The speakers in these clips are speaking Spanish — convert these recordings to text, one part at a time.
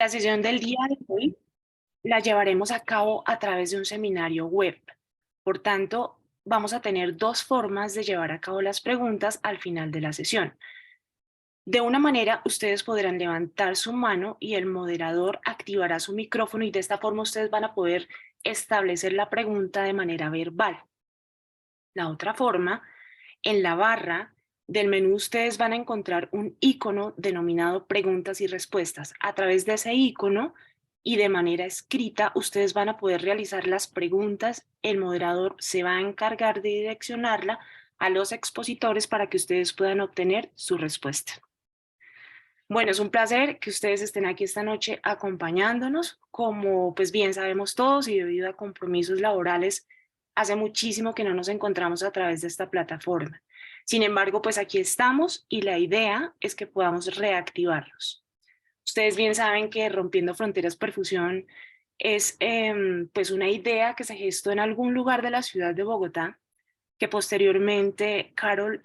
La sesión del día de hoy la llevaremos a cabo a través de un seminario web. Por tanto, vamos a tener dos formas de llevar a cabo las preguntas al final de la sesión. De una manera, ustedes podrán levantar su mano y el moderador activará su micrófono y de esta forma ustedes van a poder establecer la pregunta de manera verbal. La otra forma, en la barra del menú ustedes van a encontrar un icono denominado preguntas y respuestas. A través de ese icono y de manera escrita ustedes van a poder realizar las preguntas. El moderador se va a encargar de direccionarla a los expositores para que ustedes puedan obtener su respuesta. Bueno, es un placer que ustedes estén aquí esta noche acompañándonos. Como pues bien sabemos todos y debido a compromisos laborales, hace muchísimo que no nos encontramos a través de esta plataforma. Sin embargo, pues aquí estamos y la idea es que podamos reactivarlos. Ustedes bien saben que Rompiendo Fronteras Perfusión es pues una idea que se gestó en algún lugar de la ciudad de Bogotá, que posteriormente Carol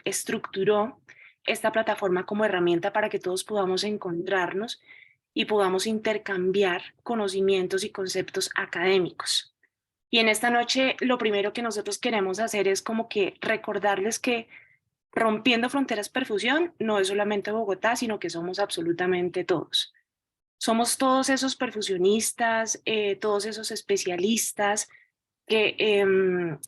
estructuró esta plataforma como herramienta para que todos podamos encontrarnos y podamos intercambiar conocimientos y conceptos académicos. Y en esta noche lo primero que nosotros queremos hacer es como que recordarles que Rompiendo Fronteras Perfusión no es solamente Bogotá, sino que somos absolutamente todos. Somos todos esos perfusionistas, todos esos especialistas que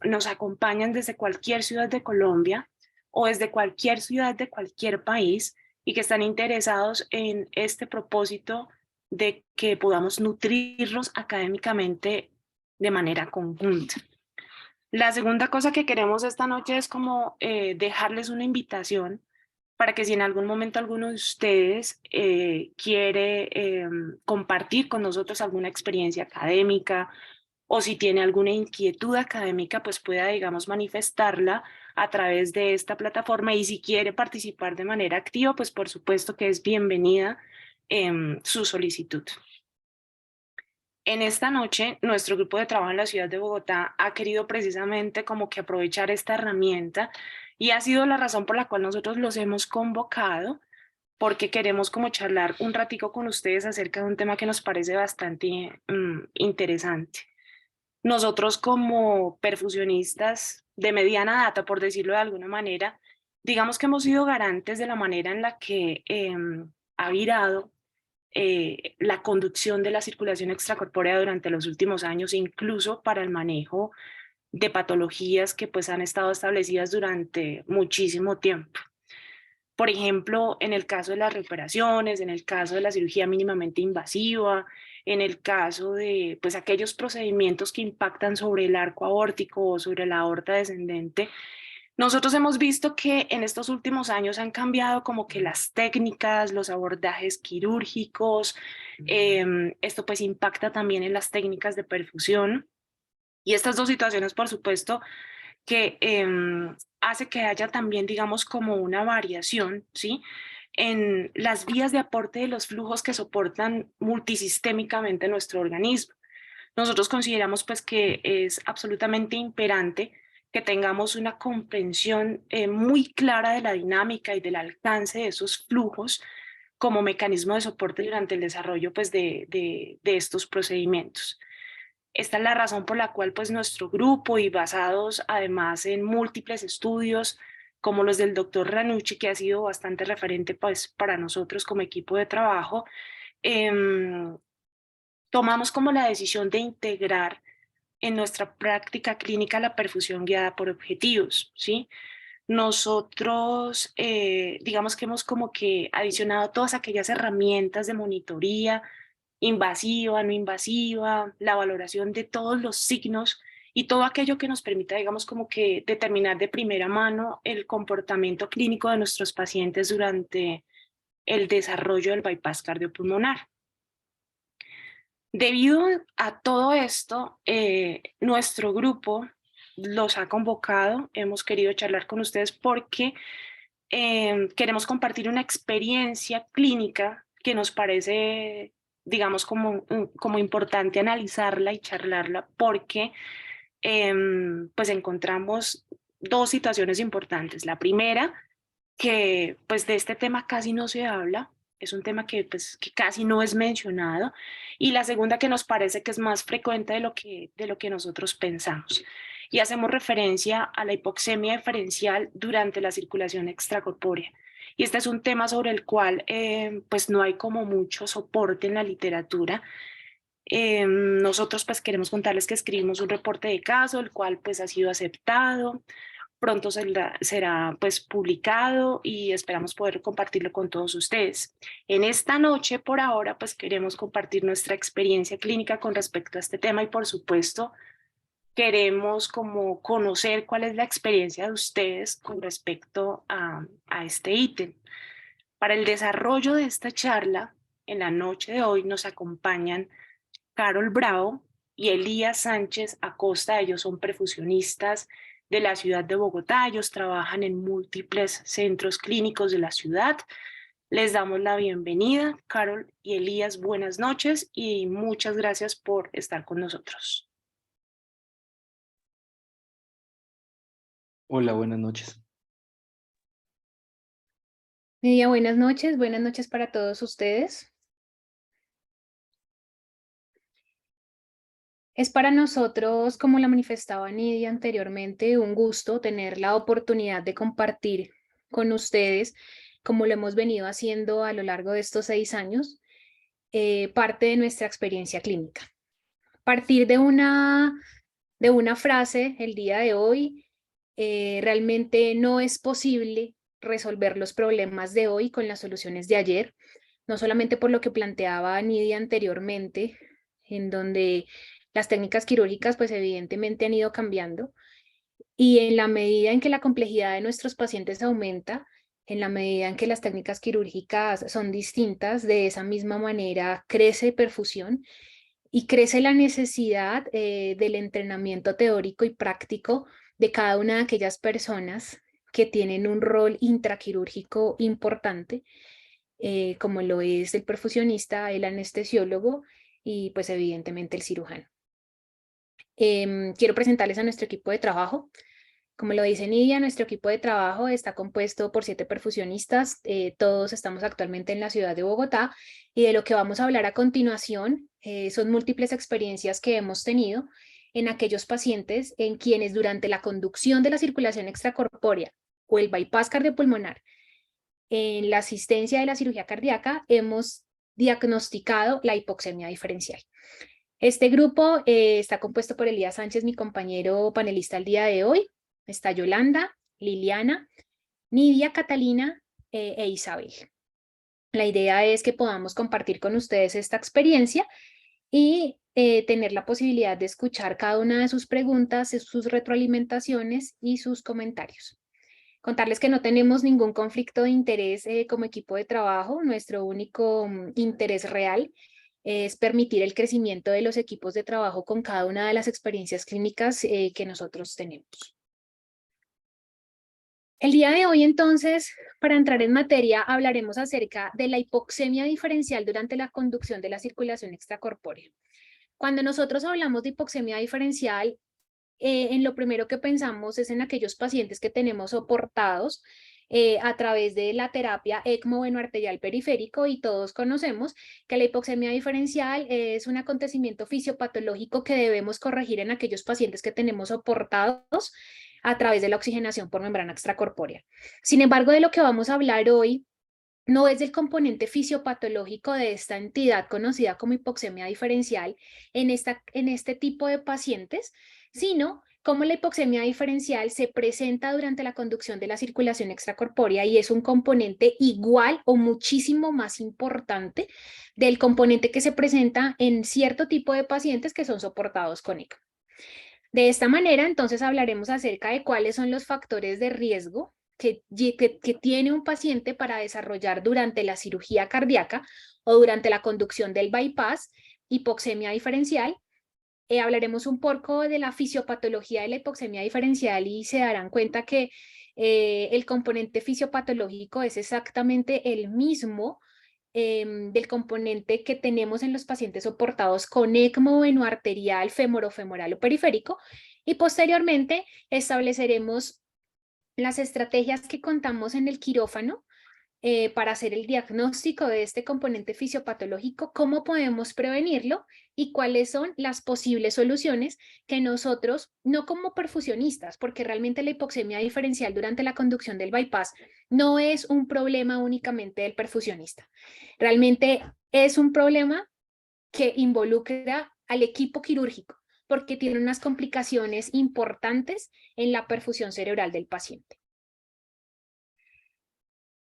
nos acompañan desde cualquier ciudad de Colombia o desde cualquier ciudad de cualquier país y que están interesados en este propósito de que podamos nutrirlos académicamente de manera conjunta. La segunda cosa que queremos esta noche es como dejarles una invitación para que si en algún momento alguno de ustedes quiere compartir con nosotros alguna experiencia académica o si tiene alguna inquietud académica, pues pueda, digamos, manifestarla a través de esta plataforma y si quiere participar de manera activa, pues por supuesto que es bienvenida su solicitud. En esta noche, nuestro grupo de trabajo en la ciudad de Bogotá ha querido precisamente como que aprovechar esta herramienta y ha sido la razón por la cual nosotros los hemos convocado porque queremos como charlar un ratico con ustedes acerca de un tema que nos parece bastante interesante. Nosotros como perfusionistas de mediana data, por decirlo de alguna manera, digamos que hemos sido garantes de la manera en la que ha virado la conducción de la circulación extracorpórea durante los últimos años, incluso para el manejo de patologías que pues han estado establecidas durante muchísimo tiempo. Por ejemplo, en el caso de las reparaciones, en el caso de la cirugía mínimamente invasiva, en el caso de pues, aquellos procedimientos que impactan sobre el arco aórtico o sobre la aorta descendente, nosotros hemos visto que en estos últimos años han cambiado como que las técnicas, los abordajes quirúrgicos, esto pues impacta también en las técnicas de perfusión y estas dos situaciones, por supuesto, que hace que haya también, digamos, como una variación, ¿sí? En las vías de aporte de los flujos que soportan multisistémicamente nuestro organismo. Nosotros consideramos pues que es absolutamente imperante que tengamos una comprensión muy clara de la dinámica y del alcance de esos flujos como mecanismo de soporte durante el desarrollo pues, de estos procedimientos. Esta es la razón por la cual pues nuestro grupo y basados además en múltiples estudios como los del doctor Ranucci, que ha sido bastante referente pues, para nosotros como equipo de trabajo, tomamos como la decisión de integrar en nuestra práctica clínica la perfusión guiada por objetivos, ¿sí? Nosotros, digamos que hemos como que adicionado todas aquellas herramientas de monitoría, invasiva, no invasiva, la valoración de todos los signos y todo aquello que nos permita, digamos, como que determinar de primera mano el comportamiento clínico de nuestros pacientes durante el desarrollo del bypass cardiopulmonar. Debido a todo esto, nuestro grupo los ha convocado, hemos querido charlar con ustedes porque queremos compartir una experiencia clínica que nos parece, digamos, como importante analizarla y charlarla porque pues encontramos dos situaciones importantes. La primera, que pues de este tema casi no se habla es un tema que casi no es mencionado, y la segunda que nos parece que es más frecuente de lo que nosotros pensamos. Y hacemos referencia a la hipoxemia diferencial durante la circulación extracorpórea. Y este es un tema sobre el cual pues no hay como mucho soporte en la literatura. Nosotros pues queremos contarles que escribimos un reporte de caso, el cual pues ha sido aceptado, pronto será pues publicado y esperamos poder compartirlo con todos ustedes. En esta noche, por ahora, pues queremos compartir nuestra experiencia clínica con respecto a este tema y por supuesto queremos como conocer cuál es la experiencia de ustedes con respecto a este ítem. Para el desarrollo de esta charla, en la noche de hoy nos acompañan Carol Bravo y Elías Sánchez Acosta. Ellos son perfusionistas de la ciudad de Bogotá. Ellos trabajan en múltiples centros clínicos de la ciudad. Les damos la bienvenida. Carol y Elías, buenas noches y muchas gracias por estar con nosotros. Hola, buenas noches. Nidia, buenas noches para todos ustedes. Es para nosotros, como la manifestaba Nidia anteriormente, un gusto tener la oportunidad de compartir con ustedes, como lo hemos venido haciendo a lo largo de estos 6 años, parte de nuestra experiencia clínica. Partir de una frase el día de hoy, realmente no es posible resolver los problemas de hoy con las soluciones de ayer, no solamente por lo que planteaba Nidia anteriormente, en donde las técnicas quirúrgicas pues evidentemente han ido cambiando, y en la medida en que la complejidad de nuestros pacientes aumenta, en la medida en que las técnicas quirúrgicas son distintas, de esa misma manera crece perfusión y crece la necesidad del entrenamiento teórico y práctico de cada una de aquellas personas que tienen un rol intraquirúrgico importante, como lo es el perfusionista, el anestesiólogo y pues evidentemente el cirujano. Quiero presentarles a nuestro equipo de trabajo. Como lo dice Nidia, nuestro equipo de trabajo está compuesto por 7 perfusionistas. Todos estamos actualmente en la ciudad de Bogotá, y de lo que vamos a hablar a continuación son múltiples experiencias que hemos tenido en aquellos pacientes en quienes durante la conducción de la circulación extracorpórea o el bypass cardiopulmonar, en la asistencia de la cirugía cardíaca, hemos diagnosticado la hipoxemia diferencial. Este grupo está compuesto por Elías Sánchez, mi compañero panelista el día de hoy. Está Yolanda, Liliana, Nidia, Catalina e Isabel. La idea es que podamos compartir con ustedes esta experiencia y tener la posibilidad de escuchar cada una de sus preguntas, sus retroalimentaciones y sus comentarios. Contarles que no tenemos ningún conflicto de interés como equipo de trabajo. Nuestro único interés real es permitir el crecimiento de los equipos de trabajo con cada una de las experiencias clínicas que nosotros tenemos. El día de hoy, entonces, para entrar en materia, hablaremos acerca de la hipoxemia diferencial durante la conducción de la circulación extracorpórea. Cuando nosotros hablamos de hipoxemia diferencial, en lo primero que pensamos es en aquellos pacientes que tenemos soportados a través de la terapia ECMO venoarterial periférico, y todos conocemos que la hipoxemia diferencial es un acontecimiento fisiopatológico que debemos corregir en aquellos pacientes que tenemos soportados a través de la oxigenación por membrana extracorpórea. Sin embargo, de lo que vamos a hablar hoy no es del componente fisiopatológico de esta entidad conocida como hipoxemia diferencial en este tipo de pacientes, sino cómo la hipoxemia diferencial se presenta durante la conducción de la circulación extracorpórea y es un componente igual o muchísimo más importante del componente que se presenta en cierto tipo de pacientes que son soportados con ECMO. De esta manera, entonces, hablaremos acerca de cuáles son los factores de riesgo que tiene un paciente para desarrollar durante la cirugía cardíaca o durante la conducción del bypass hipoxemia diferencial. Hablaremos un poco de la fisiopatología de la hipoxemia diferencial y se darán cuenta que el componente fisiopatológico es exactamente el mismo del componente que tenemos en los pacientes soportados con ECMO venoarterial, femoral o periférico, y posteriormente estableceremos las estrategias que contamos en el quirófano para hacer el diagnóstico de este componente fisiopatológico, cómo podemos prevenirlo y cuáles son las posibles soluciones que nosotros, no como perfusionistas, porque realmente la hipoxemia diferencial durante la conducción del bypass no es un problema únicamente del perfusionista. Realmente es un problema que involucra al equipo quirúrgico, porque tiene unas complicaciones importantes en la perfusión cerebral del paciente.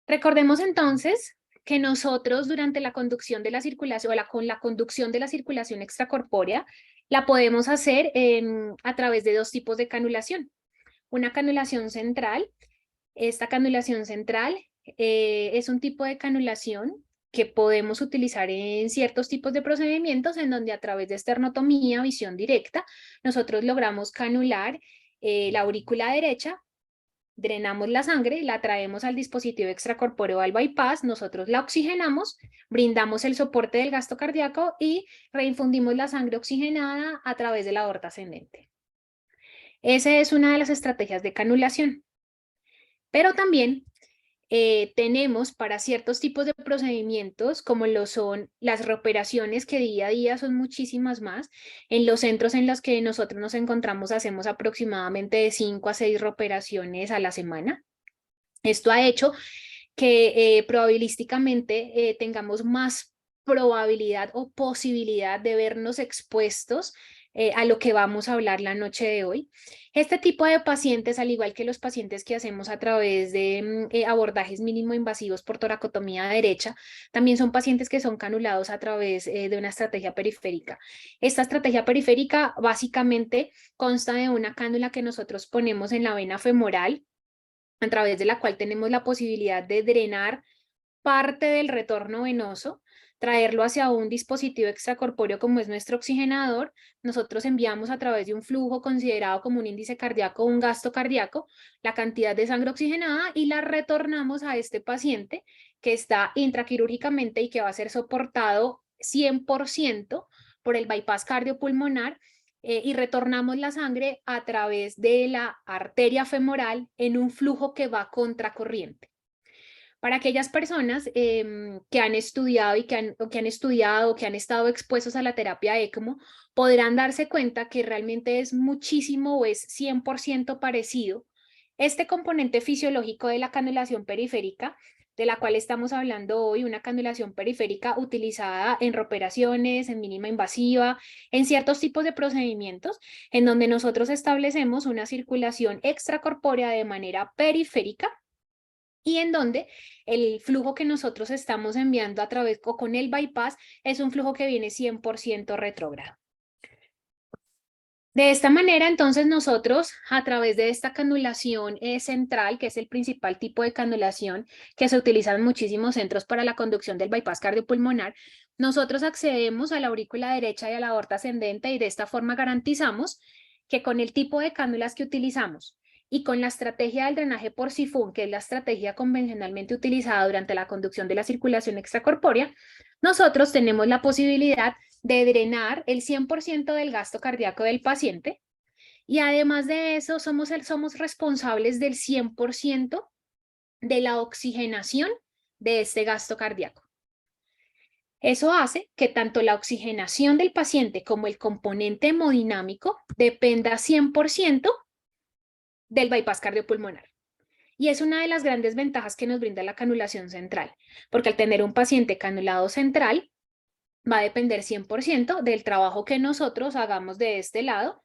Recordemos entonces que nosotros durante la conducción de la circulación, con la conducción de la circulación extracorpórea, la podemos hacer a través de dos tipos de canulación. Una canulación central. Esta canulación central es un tipo de canulación que podemos utilizar en ciertos tipos de procedimientos en donde a través de esternotomía, visión directa, nosotros logramos canular la aurícula derecha, drenamos la sangre, la traemos al dispositivo extracorpóreo al bypass, nosotros la oxigenamos, brindamos el soporte del gasto cardíaco y reinfundimos la sangre oxigenada a través de la aorta ascendente. Esa es una de las estrategias de canulación. Pero también tenemos para ciertos tipos de procedimientos, como lo son las reoperaciones, que día a día son muchísimas más. En los centros en los que nosotros nos encontramos hacemos aproximadamente de 5 a 6 reoperaciones a la semana. Esto ha hecho que probabilísticamente tengamos más probabilidad o posibilidad de vernos expuestos a lo que vamos a hablar la noche de hoy. Este tipo de pacientes, al igual que los pacientes que hacemos a través de abordajes mínimo invasivos por toracotomía derecha, también son pacientes que son canulados a través de una estrategia periférica. Esta estrategia periférica básicamente consta de una cánula que nosotros ponemos en la vena femoral, a través de la cual tenemos la posibilidad de drenar parte del retorno venoso, traerlo hacia un dispositivo extracorpóreo como es nuestro oxigenador. Nosotros enviamos a través de un flujo considerado como un índice cardíaco, un gasto cardíaco, la cantidad de sangre oxigenada y la retornamos a este paciente que está intraquirúrgicamente y que va a ser soportado 100% por el bypass cardiopulmonar, y retornamos la sangre a través de la arteria femoral en un flujo que va contracorriente. Para aquellas personas que han estudiado y que han estado expuestos a la terapia ECMO, podrán darse cuenta que realmente es muchísimo o es 100% parecido este componente fisiológico de la canulación periférica, de la cual estamos hablando hoy, una canulación periférica utilizada en reoperaciones, en mínima invasiva, en ciertos tipos de procedimientos, en donde nosotros establecemos una circulación extracorpórea de manera periférica, y en donde el flujo que nosotros estamos enviando a través o con el bypass es un flujo que viene 100% retrógrado. De esta manera, entonces, nosotros, a través de esta canulación central, que es el principal tipo de canulación que se utiliza en muchísimos centros para la conducción del bypass cardiopulmonar, nosotros accedemos a la aurícula derecha y a la aorta ascendente, y de esta forma garantizamos que con el tipo de cánulas que utilizamos y con la estrategia del drenaje por sifón, que es la estrategia convencionalmente utilizada durante la conducción de la circulación extracorpórea, nosotros tenemos la posibilidad de drenar el 100% del gasto cardíaco del paciente, y además de eso somos responsables del 100% de la oxigenación de este gasto cardíaco. Eso hace que tanto la oxigenación del paciente como el componente hemodinámico dependa 100% del bypass cardiopulmonar. Y es una de las grandes ventajas que nos brinda la canulación central, porque al tener un paciente canulado central, va a depender 100% del trabajo que nosotros hagamos de este lado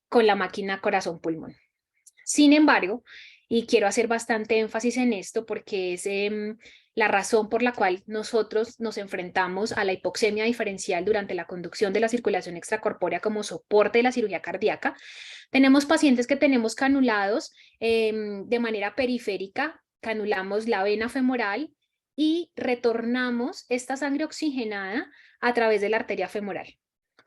con la máquina corazón-pulmón. Sin embargo, y quiero hacer bastante énfasis en esto porque es la razón por la cual nosotros nos enfrentamos a la hipoxemia diferencial durante la conducción de la circulación extracorpórea como soporte de la cirugía cardíaca. Tenemos pacientes que tenemos canulados de manera periférica, canulamos la vena femoral y retornamos esta sangre oxigenada a través de la arteria femoral.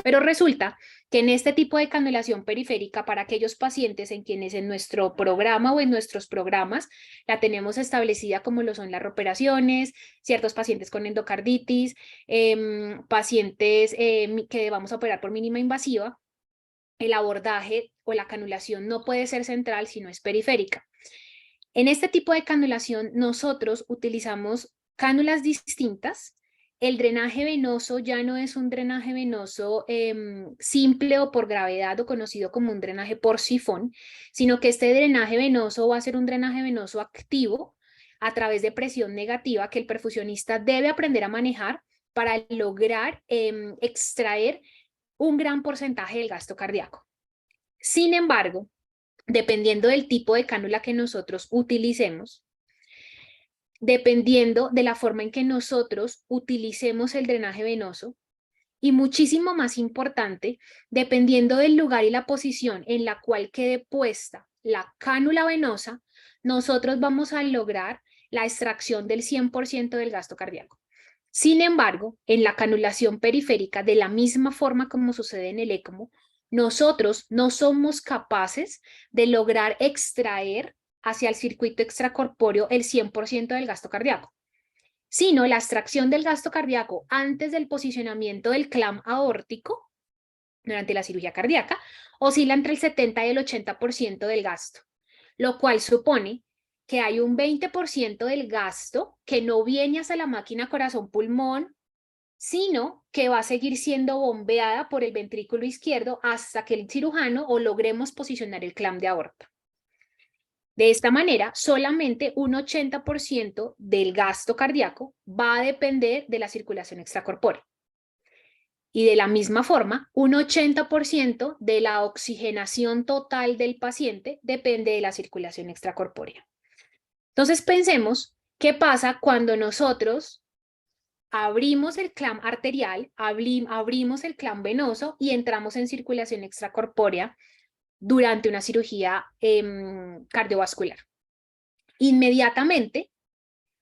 Pero resulta que en este tipo de canulación periférica, para aquellos pacientes en quienes en nuestro programa o en nuestros programas la tenemos establecida, como lo son las reoperaciones, ciertos pacientes con endocarditis, pacientes que vamos a operar por mínima invasiva, el abordaje o la canulación no puede ser central, sino es periférica. En este tipo de canulación, nosotros utilizamos cánulas distintas. El drenaje venoso ya no es un drenaje venoso simple o por gravedad o conocido como un drenaje por sifón, sino que este drenaje venoso va a ser un drenaje venoso activo a través de presión negativa que el perfusionista debe aprender a manejar para lograr extraer un gran porcentaje del gasto cardíaco. Sin embargo, dependiendo del tipo de cánula que nosotros utilicemos, dependiendo de la forma en que nosotros utilicemos el drenaje venoso, y muchísimo más importante, dependiendo del lugar y la posición en la cual quede puesta la cánula venosa, nosotros vamos a lograr la extracción del 100% del gasto cardíaco. Sin embargo, en la canulación periférica, de la misma forma como sucede en el ECMO, nosotros no somos capaces de lograr extraer hacia el circuito extracorpóreo el 100% del gasto cardíaco, sino la extracción del gasto cardíaco antes del posicionamiento del clamp aórtico durante la cirugía cardíaca oscila entre el 70 y el 80% del gasto, lo cual supone que hay un 20% del gasto que no viene hacia la máquina corazón-pulmón, sino que va a seguir siendo bombeada por el ventrículo izquierdo hasta que el cirujano o logremos posicionar el clamp de aorta. De esta manera, solamente un 80% del gasto cardíaco va a depender de la circulación extracorpórea. Y de la misma forma, un 80% de la oxigenación total del paciente depende de la circulación extracorpórea. Entonces pensemos qué pasa cuando nosotros abrimos el clamp arterial, abrimos el clamp venoso y entramos en circulación extracorpórea durante una cirugía cardiovascular. Inmediatamente,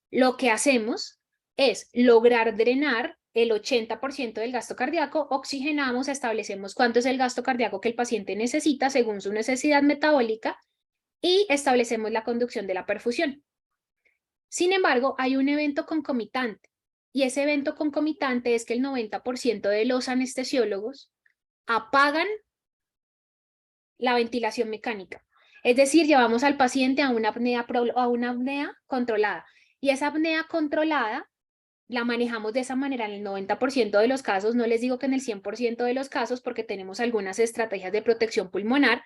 lo que hacemos es lograr drenar el 80% del gasto cardíaco, oxigenamos, establecemos cuánto es el gasto cardíaco que el paciente necesita según su necesidad metabólica y establecemos la conducción de la perfusión. Sin embargo, hay un evento concomitante y ese evento concomitante es que el 90% de los anestesiólogos apagan la ventilación mecánica. Es decir, llevamos al paciente a una apnea controlada y esa apnea controlada la manejamos de esa manera en el 90% de los casos, no les digo que en el 100% de los casos porque tenemos algunas estrategias de protección pulmonar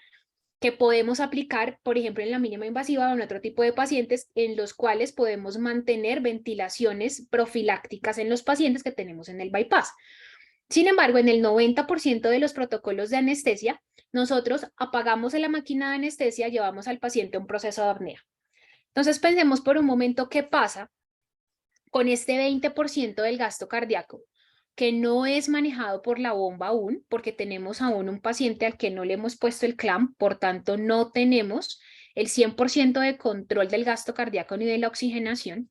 que podemos aplicar, por ejemplo, en la mínima invasiva o en otro tipo de pacientes en los cuales podemos mantener ventilaciones profilácticas en los pacientes que tenemos en el bypass. Sin embargo, en el 90% de los protocolos de anestesia, nosotros apagamos la máquina de anestesia y llevamos al paciente a un proceso de apnea. Entonces, pensemos por un momento qué pasa con este 20% del gasto cardíaco que no es manejado por la bomba aún, porque tenemos aún un paciente al que no le hemos puesto el clamp, por tanto no tenemos el 100% de control del gasto cardíaco ni de la oxigenación.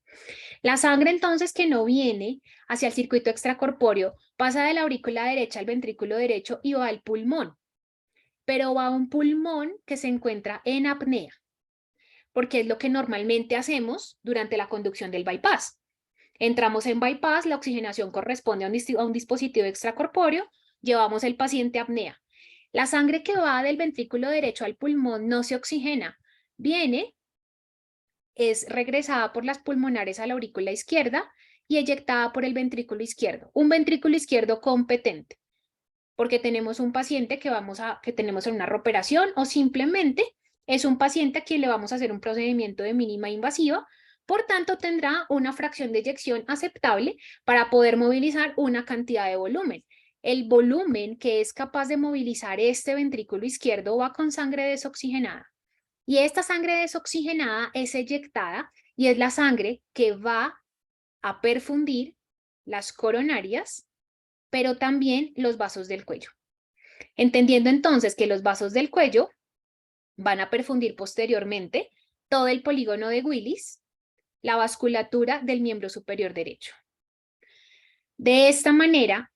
La sangre entonces que no viene hacia el circuito extracorpóreo pasa de la aurícula derecha al ventrículo derecho y va al pulmón, pero va a un pulmón que se encuentra en apnea, porque es lo que normalmente hacemos durante la conducción del bypass. Entramos en bypass, la oxigenación corresponde a un dispositivo extracorpóreo, llevamos el paciente a apnea. La sangre que va del ventrículo derecho al pulmón no se oxigena, viene, es regresada por las pulmonares a la aurícula izquierda y eyectada por el ventrículo izquierdo. Un ventrículo izquierdo competente, porque tenemos un paciente que tenemos en una reoperación o simplemente es un paciente a quien le vamos a hacer un procedimiento de mínima invasiva. Por tanto, tendrá una fracción de eyección aceptable para poder movilizar una cantidad de volumen. El volumen que es capaz de movilizar este ventrículo izquierdo va con sangre desoxigenada. Y esta sangre desoxigenada es eyectada y es la sangre que va a perfundir las coronarias, pero también los vasos del cuello. Entendiendo entonces que los vasos del cuello van a perfundir posteriormente todo el polígono de Willis, la vasculatura del miembro superior derecho. De esta manera,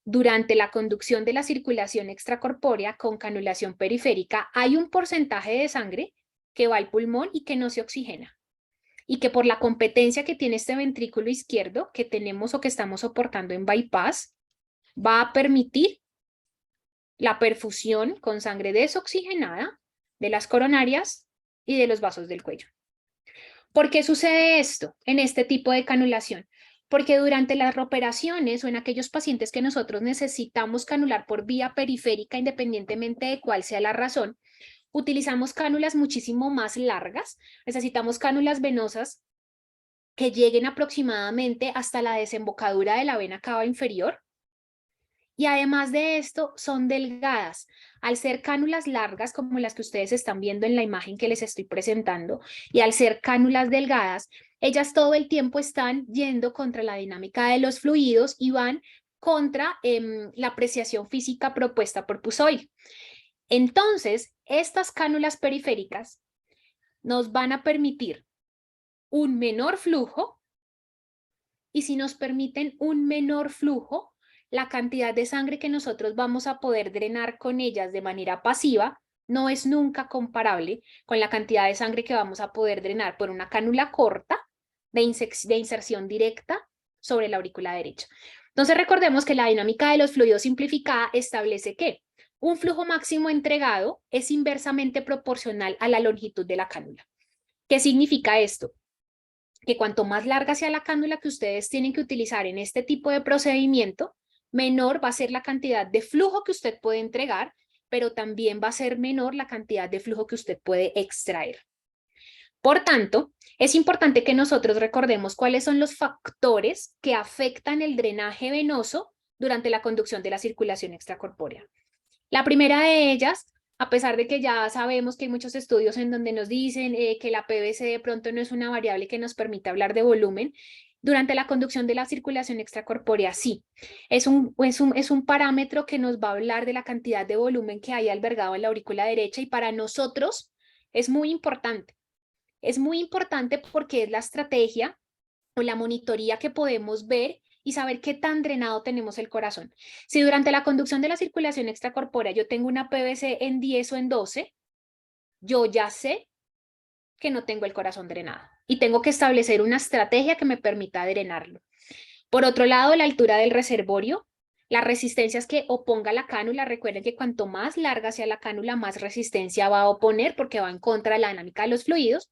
durante la conducción de la circulación extracorpórea con canulación periférica, hay un porcentaje de sangre que va al pulmón y que no se oxigena. Y que por la competencia que tiene este ventrículo izquierdo que tenemos o que estamos soportando en bypass, va a permitir la perfusión con sangre desoxigenada de las coronarias y de los vasos del cuello. ¿Por qué sucede esto en este tipo de canulación? Porque durante las operaciones o en aquellos pacientes que nosotros necesitamos canular por vía periférica, independientemente de cuál sea la razón, utilizamos cánulas muchísimo más largas, necesitamos cánulas venosas que lleguen aproximadamente hasta la desembocadura de la vena cava inferior. Y además de esto, son delgadas. Al ser cánulas largas, como las que ustedes están viendo en la imagen que les estoy presentando, y al ser cánulas delgadas, ellas todo el tiempo están yendo contra la dinámica de los fluidos y van contra la apreciación física propuesta por Puzoy. Entonces, estas cánulas periféricas nos van a permitir un menor flujo, y si nos permiten un menor flujo, la cantidad de sangre que nosotros vamos a poder drenar con ellas de manera pasiva no es nunca comparable con la cantidad de sangre que vamos a poder drenar por una cánula corta de inserción directa sobre la aurícula derecha. Entonces recordemos que la dinámica de los fluidos simplificada establece que un flujo máximo entregado es inversamente proporcional a la longitud de la cánula. ¿Qué significa esto? Que cuanto más larga sea la cánula que ustedes tienen que utilizar en este tipo de procedimiento, menor va a ser la cantidad de flujo que usted puede entregar, pero también va a ser menor la cantidad de flujo que usted puede extraer. Por tanto, es importante que nosotros recordemos cuáles son los factores que afectan el drenaje venoso durante la conducción de la circulación extracorpórea. La primera de ellas, a pesar de que ya sabemos que hay muchos estudios en donde nos dicen que la PVC de pronto no es una variable que nos permite hablar de volumen, durante la conducción de la circulación extracorpórea sí, es un parámetro que nos va a hablar de la cantidad de volumen que hay albergado en la aurícula derecha, y para nosotros es muy importante. Es muy importante porque es la estrategia o la monitoría que podemos ver y saber qué tan drenado tenemos el corazón. Si durante la conducción de la circulación extracorpórea yo tengo una PVC en 10 o en 12, yo ya sé que no tengo el corazón drenado y tengo que establecer una estrategia que me permita drenarlo. Por otro lado, la altura del reservorio, las resistencias que oponga la cánula. Recuerden que cuanto más larga sea la cánula, más resistencia va a oponer porque va en contra de la dinámica de los fluidos.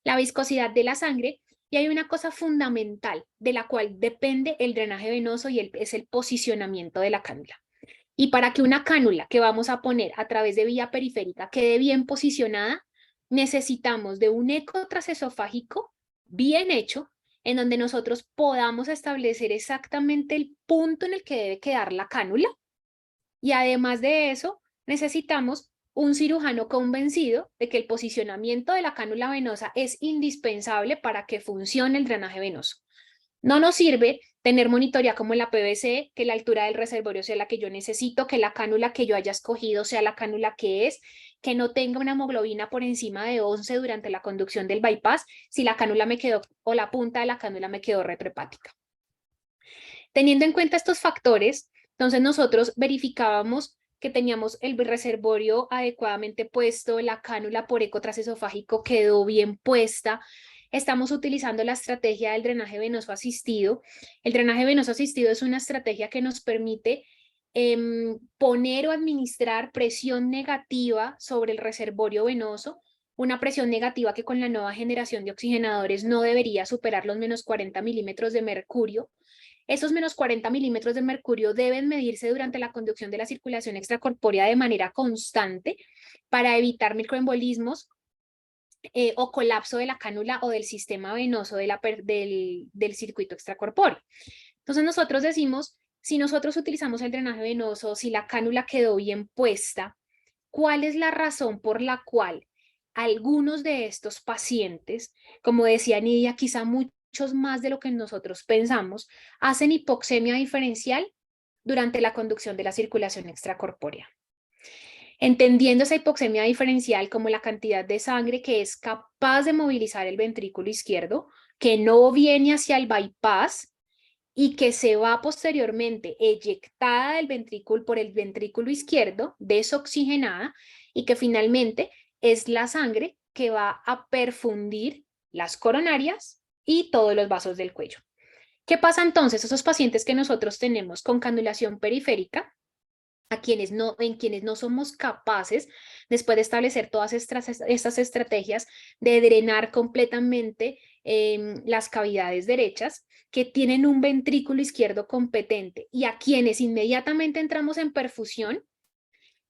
La viscosidad de la sangre, y hay una cosa fundamental de la cual depende el drenaje venoso y es el posicionamiento de la cánula. Y para que una cánula que vamos a poner a través de vía periférica quede bien posicionada, necesitamos de un eco transesofágico bien hecho, en donde nosotros podamos establecer exactamente el punto en el que debe quedar la cánula. Y además de eso, necesitamos un cirujano convencido de que el posicionamiento de la cánula venosa es indispensable para que funcione el drenaje venoso. No nos sirve tener monitoría como la PVC, que la altura del reservorio sea la que yo necesito, que la cánula que yo haya escogido sea la cánula que es, que no tenga una hemoglobina por encima de 11 durante la conducción del bypass, si la cánula me quedó o la punta de la cánula me quedó retrohepática. Teniendo en cuenta estos factores, entonces nosotros verificábamos que teníamos el reservorio adecuadamente puesto, la cánula por eco transesofágico quedó bien puesta. Estamos utilizando la estrategia del drenaje venoso asistido. El drenaje venoso asistido es una estrategia que nos permite poner o administrar presión negativa sobre el reservorio venoso, una presión negativa que con la nueva generación de oxigenadores no debería superar los menos 40 milímetros de mercurio. Esos menos 40 milímetros de mercurio deben medirse durante la conducción de la circulación extracorpórea de manera constante para evitar microembolismos o colapso de la cánula o del sistema venoso del circuito extracorpóreo. Entonces nosotros decimos, si nosotros utilizamos el drenaje venoso, si la cánula quedó bien puesta, ¿cuál es la razón por la cual algunos de estos pacientes, como decía Nidia, quizá muchos más de lo que nosotros pensamos, hacen hipoxemia diferencial durante la conducción de la circulación extracorpórea? Entendiendo esa hipoxemia diferencial como la cantidad de sangre que es capaz de movilizar el ventrículo izquierdo, que no viene hacia el bypass y que se va posteriormente eyectada del ventrículo por el ventrículo izquierdo, desoxigenada, y que finalmente es la sangre que va a perfundir las coronarias y todos los vasos del cuello. ¿Qué pasa entonces? Esos pacientes que nosotros tenemos con canulación periférica en quienes no somos capaces, después de establecer todas estas estrategias, de drenar completamente las cavidades derechas, que tienen un ventrículo izquierdo competente y a quienes inmediatamente entramos en perfusión,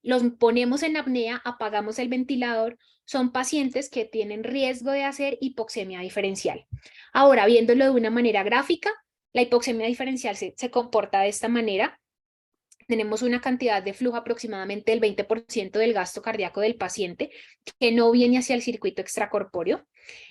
los ponemos en apnea, apagamos el ventilador, son pacientes que tienen riesgo de hacer hipoxemia diferencial. Ahora, viéndolo de una manera gráfica, la hipoxemia diferencial se comporta de esta manera. Tenemos una cantidad de flujo aproximadamente del 20% del gasto cardíaco del paciente que no viene hacia el circuito extracorpóreo.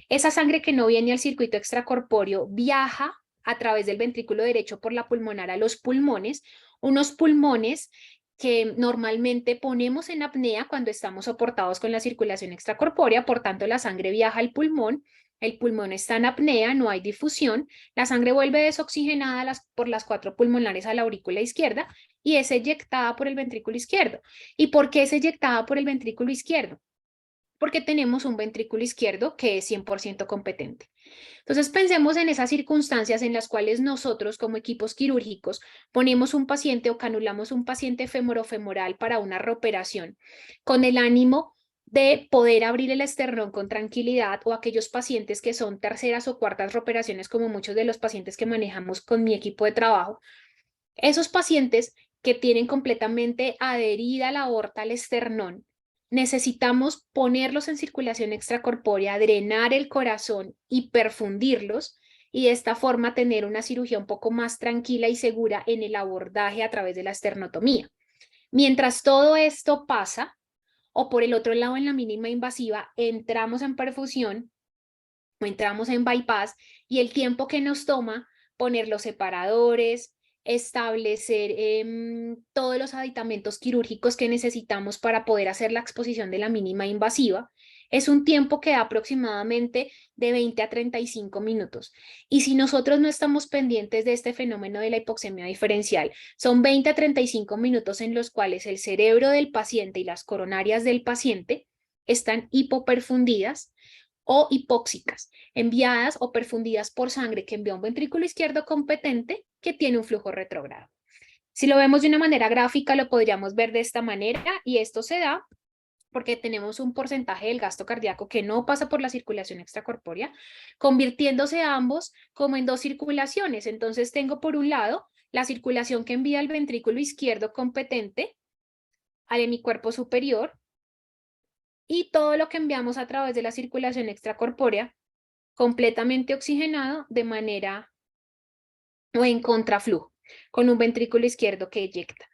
Esa sangre que no viene al circuito extracorpóreo viaja a través del ventrículo derecho por la pulmonar a los pulmones, unos pulmones que normalmente ponemos en apnea cuando estamos soportados con la circulación extracorpórea, por tanto la sangre viaja al pulmón, el pulmón está en apnea, no hay difusión, la sangre vuelve desoxigenada por las 4 pulmonares a la aurícula izquierda y es eyectada por el ventrículo izquierdo. ¿Y por qué es eyectada por el ventrículo izquierdo? Porque tenemos un ventrículo izquierdo que es 100% competente. Entonces pensemos en esas circunstancias en las cuales nosotros como equipos quirúrgicos ponemos un paciente o canulamos un paciente femorofemoral para una reoperación con el ánimo de poder abrir el esternón con tranquilidad, o aquellos pacientes que son terceras o cuartas reoperaciones, como muchos de los pacientes que manejamos con mi equipo de trabajo. Esos pacientes que tienen completamente adherida la aorta al esternón, necesitamos ponerlos en circulación extracorpórea, drenar el corazón y perfundirlos, y de esta forma tener una cirugía un poco más tranquila y segura en el abordaje a través de la esternotomía. Mientras todo esto pasa, o por el otro lado en la mínima invasiva, entramos en perfusión o entramos en bypass, y el tiempo que nos toma poner los separadores, establecer todos los aditamentos quirúrgicos que necesitamos para poder hacer la exposición de la mínima invasiva, es un tiempo que da aproximadamente de 20 a 35 minutos. Y si nosotros no estamos pendientes de este fenómeno de la hipoxemia diferencial, son 20 a 35 minutos en los cuales el cerebro del paciente y las coronarias del paciente están hipoperfundidas o hipóxicas, enviadas o perfundidas por sangre que envía un ventrículo izquierdo competente que tiene un flujo retrógrado. Si lo vemos de una manera gráfica, lo podríamos ver de esta manera, y esto se da porque tenemos un porcentaje del gasto cardíaco que no pasa por la circulación extracorpórea, convirtiéndose ambos como en dos circulaciones. Entonces tengo por un lado la circulación que envía el ventrículo izquierdo competente al hemicuerpo superior, y todo lo que enviamos a través de la circulación extracorpórea completamente oxigenado de manera o en contraflujo, con un ventrículo izquierdo que eyecta.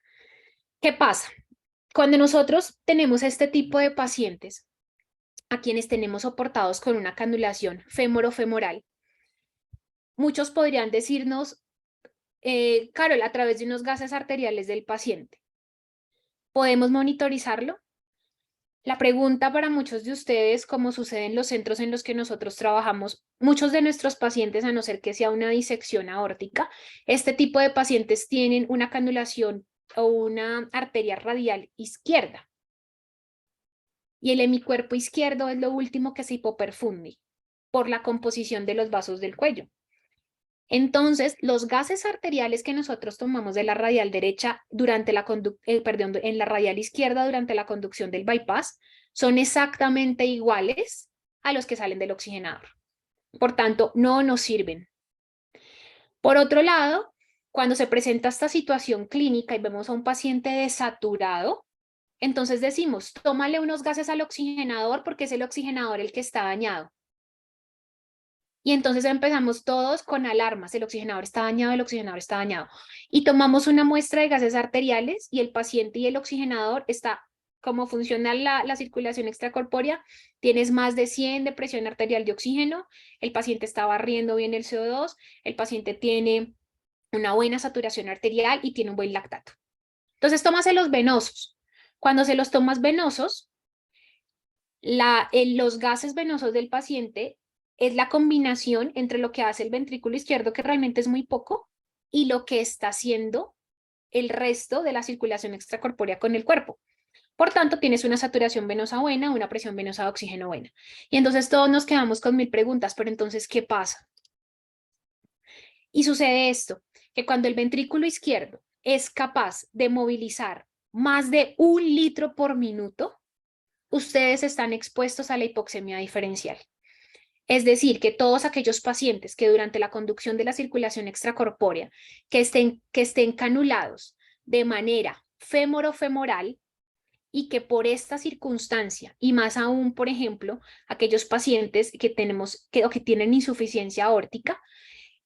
¿Qué pasa? Cuando nosotros tenemos este tipo de pacientes, a quienes tenemos soportados con una canulación femorofemoral, muchos podrían decirnos, Carol, a través de unos gases arteriales del paciente, ¿podemos monitorizarlo? La pregunta para muchos de ustedes, como sucede en los centros en los que nosotros trabajamos, muchos de nuestros pacientes, a no ser que sea una disección aórtica, este tipo de pacientes tienen una canulación o una arteria radial izquierda. Y el hemicuerpo izquierdo es lo último que se hipoperfunde por la composición de los vasos del cuello. Entonces, los gases arteriales que nosotros tomamos de la radial derecha en la radial izquierda durante la conducción del bypass son exactamente iguales a los que salen del oxigenador. Por tanto, no nos sirven. Por otro lado, cuando se presenta esta situación clínica y vemos a un paciente desaturado, entonces decimos, tómale unos gases al oxigenador porque es el oxigenador el que está dañado. Y entonces empezamos todos con alarmas, el oxigenador está dañado, el oxigenador está dañado. Y tomamos una muestra de gases arteriales y el paciente y el oxigenador está, como funciona la circulación extracorpórea, tienes más de 100 de presión arterial de oxígeno, el paciente está barriendo bien el CO2, el paciente tiene una buena saturación arterial y tiene un buen lactato. Entonces tómaselos venosos. Cuando se los tomas venosos, los gases venosos del paciente es la combinación entre lo que hace el ventrículo izquierdo, que realmente es muy poco, y lo que está haciendo el resto de la circulación extracorpórea con el cuerpo. Por tanto, tienes una saturación venosa buena, una presión venosa de oxígeno buena. Y entonces todos nos quedamos con 1000 preguntas, pero entonces, ¿qué pasa? Y sucede esto, que cuando el ventrículo izquierdo es capaz de movilizar más de 1 litro por minuto, ustedes están expuestos a la hipoxemia diferencial. Es decir, que todos aquellos pacientes que durante la conducción de la circulación extracorpórea que estén canulados de manera fémoro-femoral y que por esta circunstancia, y más aún, por ejemplo, aquellos pacientes o que tienen insuficiencia aórtica,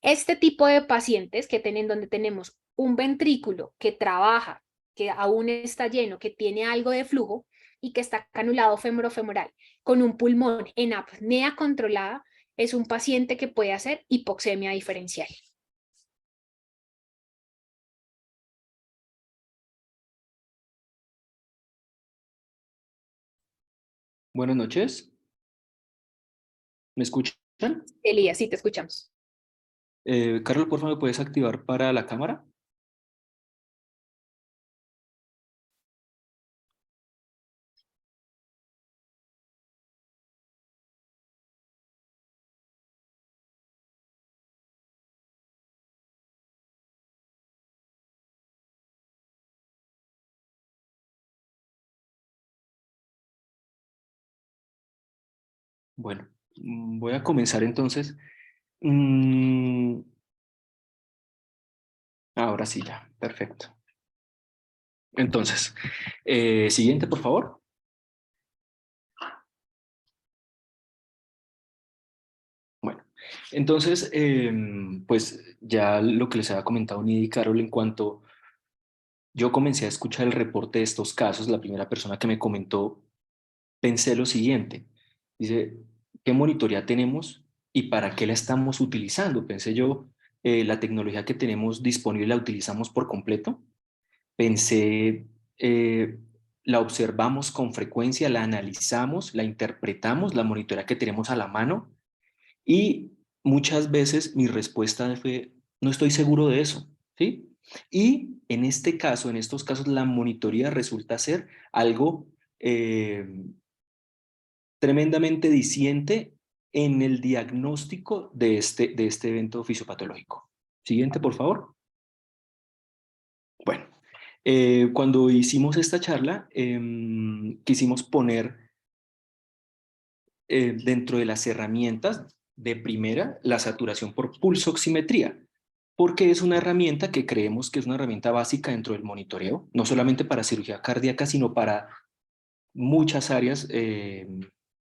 este tipo de pacientes que tienen donde tenemos un ventrículo que trabaja, que aún está lleno, que tiene algo de flujo y que está canulado femorofemoral con un pulmón en apnea controlada, es un paciente que puede hacer hipoxemia diferencial. Buenas noches, ¿me escuchan? Elías, sí te escuchamos. Carlos, por favor, ¿me puedes activar para la cámara? Bueno, voy a comenzar entonces. Mm, Ahora sí, ya, perfecto. Entonces, siguiente, por favor. Bueno, entonces, pues ya lo que les había comentado Nidia y Carol en cuanto yo comencé a escuchar el reporte de estos casos, la primera persona que me comentó, pensé lo siguiente. Dice, ¿qué monitoría tenemos y para qué la estamos utilizando? Pensé yo, la tecnología que tenemos disponible la utilizamos por completo. Pensé, la observamos con frecuencia, la analizamos, la interpretamos, la monitoría que tenemos a la mano y muchas veces mi respuesta fue, no estoy seguro de eso, ¿sí? Y en este caso, en estos casos, la monitoría resulta ser algo tremendamente diciente en el diagnóstico de este evento fisiopatológico. Siguiente, por favor. Bueno, cuando hicimos esta charla, quisimos poner dentro de las herramientas de primera la saturación por pulsoximetría, porque es una herramienta que creemos que es una herramienta básica dentro del monitoreo, no solamente para cirugía cardíaca, sino para muchas áreas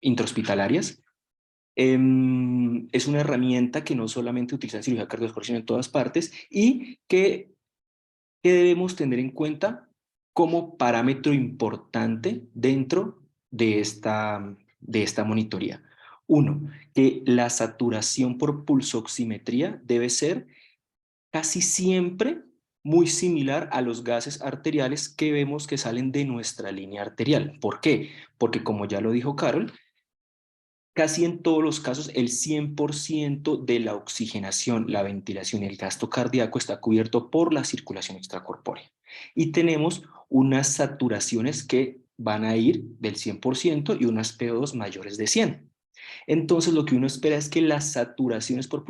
intrahospitalarias. Es una herramienta que no solamente utiliza en cirugía cardiovascular, sino en todas partes y que debemos tener en cuenta como parámetro importante dentro de esta monitoría. Uno, que la saturación por pulsoximetría debe ser casi siempre muy similar a los gases arteriales que vemos que salen de nuestra línea arterial. ¿Por qué? Porque como ya lo dijo Carol, casi en todos los casos, el 100% de la oxigenación, la ventilación y el gasto cardíaco está cubierto por la circulación extracorpórea. Y tenemos unas saturaciones que van a ir del 100% y unas PO2 mayores de 100. Entonces, lo que uno espera es que las saturaciones por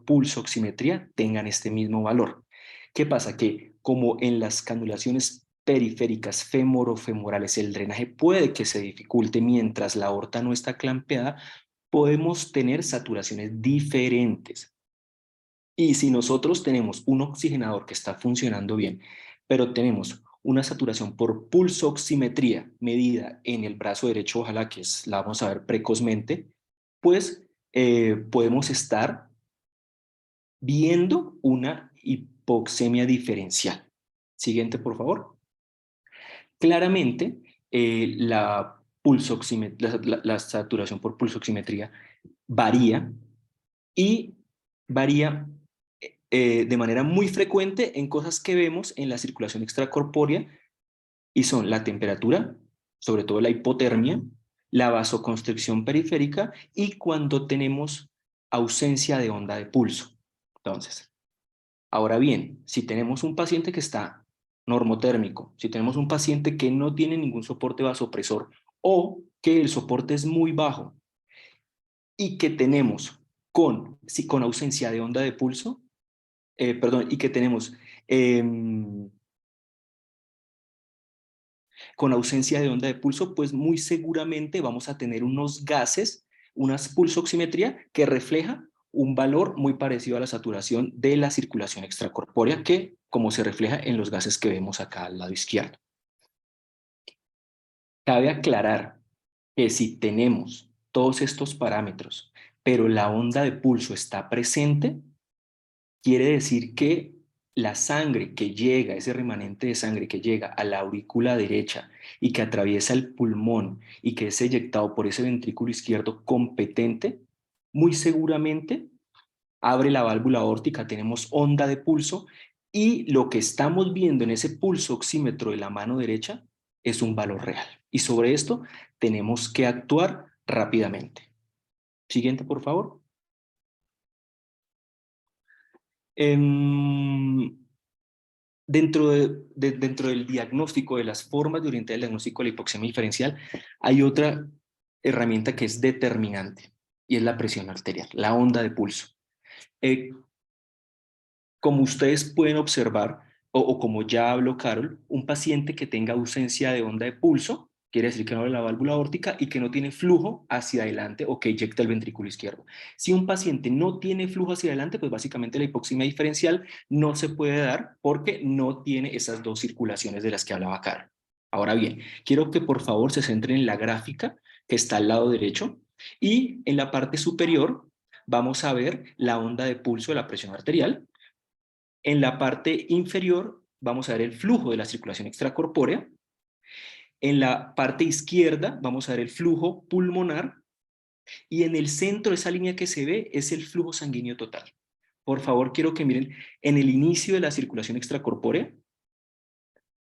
pulsoximetría tengan este mismo valor. ¿Qué pasa? Que como en las canulaciones periféricas femorofemorales el drenaje puede que se dificulte mientras la aorta no está clampeada, podemos tener saturaciones diferentes. Y si nosotros tenemos un oxigenador que está funcionando bien, pero tenemos una saturación por pulsoximetría medida en el brazo derecho, ojalá que la vamos a ver precozmente, pues podemos estar viendo una hipoxemia diferencial. Siguiente, por favor. Claramente, la saturación por pulsoximetría varía y varía de manera muy frecuente en cosas que vemos en la circulación extracorpórea y son la temperatura, sobre todo la hipotermia, la vasoconstricción periférica y cuando tenemos ausencia de onda de pulso. Entonces, ahora bien, si tenemos un paciente que está normotérmico, si tenemos un paciente que no tiene ningún soporte vasopresor o que el soporte es muy bajo y que tenemos con ausencia de onda de pulso, perdón, y que tenemos Con ausencia de onda de pulso, pues muy seguramente vamos a tener unos gases, una pulsoximetría que refleja un valor muy parecido a la saturación de la circulación extracorpórea, que como se refleja en los gases que vemos acá al lado izquierdo. Cabe aclarar que si tenemos todos estos parámetros, pero la onda de pulso está presente, quiere decir que la sangre que llega, ese remanente de sangre que llega a la aurícula derecha y que atraviesa el pulmón y que es eyectado por ese ventrículo izquierdo competente, muy seguramente abre la válvula aórtica, tenemos onda de pulso y lo que estamos viendo en ese pulso oxímetro de la mano derecha es un valor real. Y sobre esto tenemos que actuar rápidamente. Siguiente, por favor. Dentro del diagnóstico, de las formas de orientar el diagnóstico de la hipoxemia diferencial, hay otra herramienta que es determinante y es la presión arterial, la onda de pulso. Como ustedes pueden observar, o como ya habló Carol, un paciente que tenga ausencia de onda de pulso, quiere decir que no abre la válvula aórtica y que no tiene flujo hacia adelante o que eyecta el ventrículo izquierdo. Si un paciente no tiene flujo hacia adelante, pues básicamente la hipoxemia diferencial no se puede dar porque no tiene esas dos circulaciones de las que hablaba Carol. Ahora bien, quiero que por favor se centren en la gráfica que está al lado derecho y en la parte superior vamos a ver la onda de pulso de la presión arterial. En la parte inferior vamos a ver el flujo de la circulación extracorpórea. En la parte izquierda vamos a ver el flujo pulmonar. Y en el centro, esa línea que se ve, es el flujo sanguíneo total. Por favor, quiero que miren, en el inicio de la circulación extracorpórea,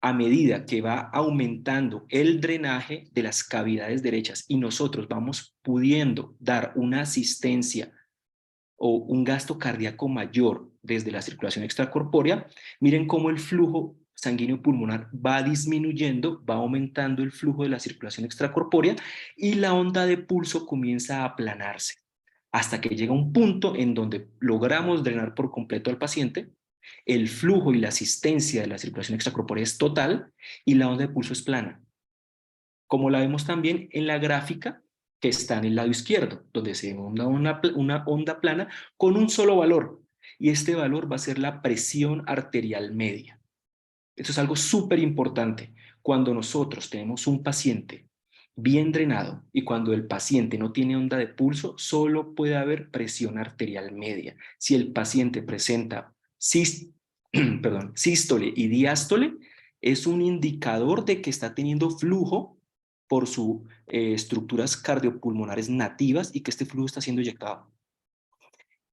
a medida que va aumentando el drenaje de las cavidades derechas y nosotros vamos pudiendo dar una asistencia o un gasto cardíaco mayor desde la circulación extracorpórea, miren cómo el flujo sanguíneo pulmonar va disminuyendo, va aumentando el flujo de la circulación extracorpórea y la onda de pulso comienza a aplanarse hasta que llega un punto en donde logramos drenar por completo al paciente, el flujo y la asistencia de la circulación extracorpórea es total y la onda de pulso es plana, como la vemos también en la gráfica que está en el lado izquierdo, donde se ve una onda plana con un solo valor, y este valor va a ser la presión arterial media. Esto es algo súper importante. Cuando nosotros tenemos un paciente bien drenado y cuando el paciente no tiene onda de pulso, solo puede haber presión arterial media. Si el paciente presenta sístole y diástole, es un indicador de que está teniendo flujo por sus estructuras cardiopulmonares nativas y que este flujo está siendo inyectado.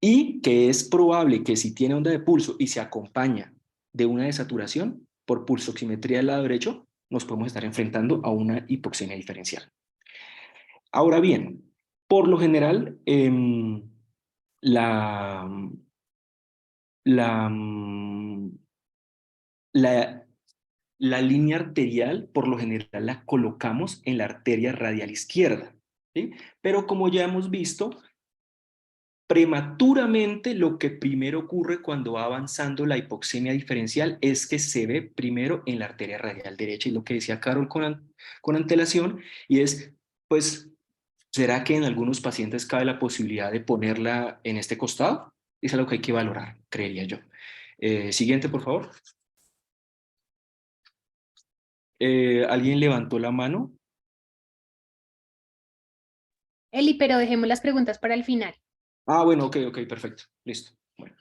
Y que es probable que si tiene onda de pulso y se acompaña de una desaturación, por pulsoximetría del lado derecho, nos podemos estar enfrentando a una hipoxemia diferencial. Ahora bien, por lo general, la, la, la, la línea arterial, por lo general, la colocamos en la arteria radial izquierda, ¿sí? Pero como ya hemos visto, prematuramente lo que primero ocurre cuando va avanzando la hipoxemia diferencial es que se ve primero en la arteria radial derecha, y lo que decía Carol con antelación, y es, pues, ¿será que en algunos pacientes cabe la posibilidad de ponerla en este costado? Es algo que hay que valorar, creería yo. Siguiente, por favor. ¿Alguien levantó la mano? Eli, pero dejemos las preguntas para el final. Ah, bueno, ok, perfecto, listo. Bueno.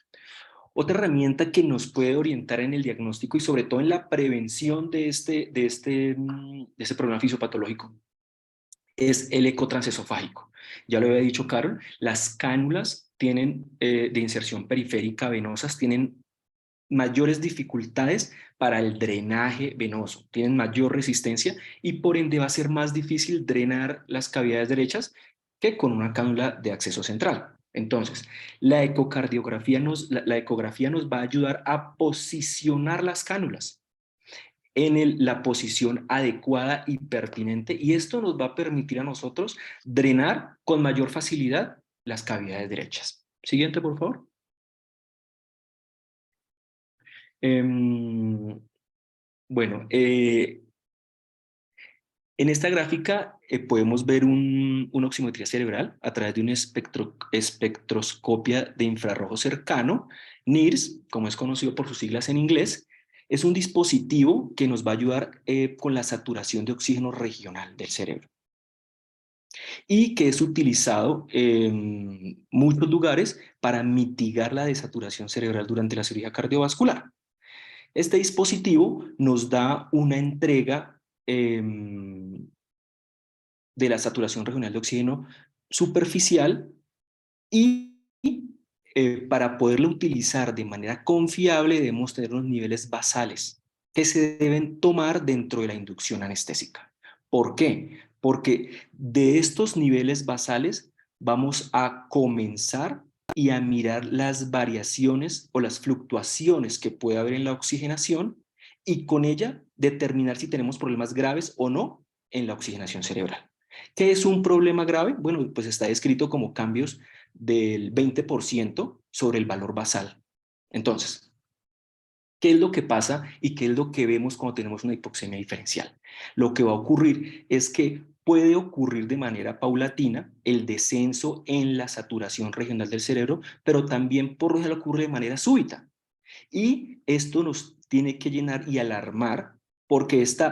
Otra herramienta que nos puede orientar en el diagnóstico y sobre todo en la prevención de este problema fisiopatológico es el eco transesofágico. Ya lo había dicho Carol, las cánulas tienen, de inserción periférica venosas tienen mayores dificultades para el drenaje venoso, tienen mayor resistencia y por ende va a ser más difícil drenar las cavidades derechas que con una cánula de acceso central. Entonces, la ecografía nos va a ayudar a posicionar las cánulas en la posición adecuada y pertinente, y esto nos va a permitir a nosotros drenar con mayor facilidad las cavidades derechas. Siguiente, por favor. Bueno, En esta gráfica podemos ver una oximetría cerebral a través de una espectroscopia de infrarrojo cercano. NIRS, como es conocido por sus siglas en inglés, es un dispositivo que nos va a ayudar con la saturación de oxígeno regional del cerebro y que es utilizado en muchos lugares para mitigar la desaturación cerebral durante la cirugía cardiovascular. Este dispositivo nos da una entrega de la saturación regional de oxígeno superficial y para poderlo utilizar de manera confiable debemos tener unos niveles basales que se deben tomar dentro de la inducción anestésica. ¿Por qué? Porque de estos niveles basales vamos a comenzar y a mirar las variaciones o las fluctuaciones que puede haber en la oxigenación y con ella determinar si tenemos problemas graves o no en la oxigenación cerebral. ¿Qué es un problema grave? Bueno, pues está descrito como cambios del 20% sobre el valor basal. Entonces, ¿qué es lo que pasa y qué es lo que vemos cuando tenemos una hipoxemia diferencial? Lo que va a ocurrir es que puede ocurrir de manera paulatina el descenso en la saturación regional del cerebro, pero también por lo general ocurre de manera súbita. Y esto nos tiene que llenar y alarmar porque este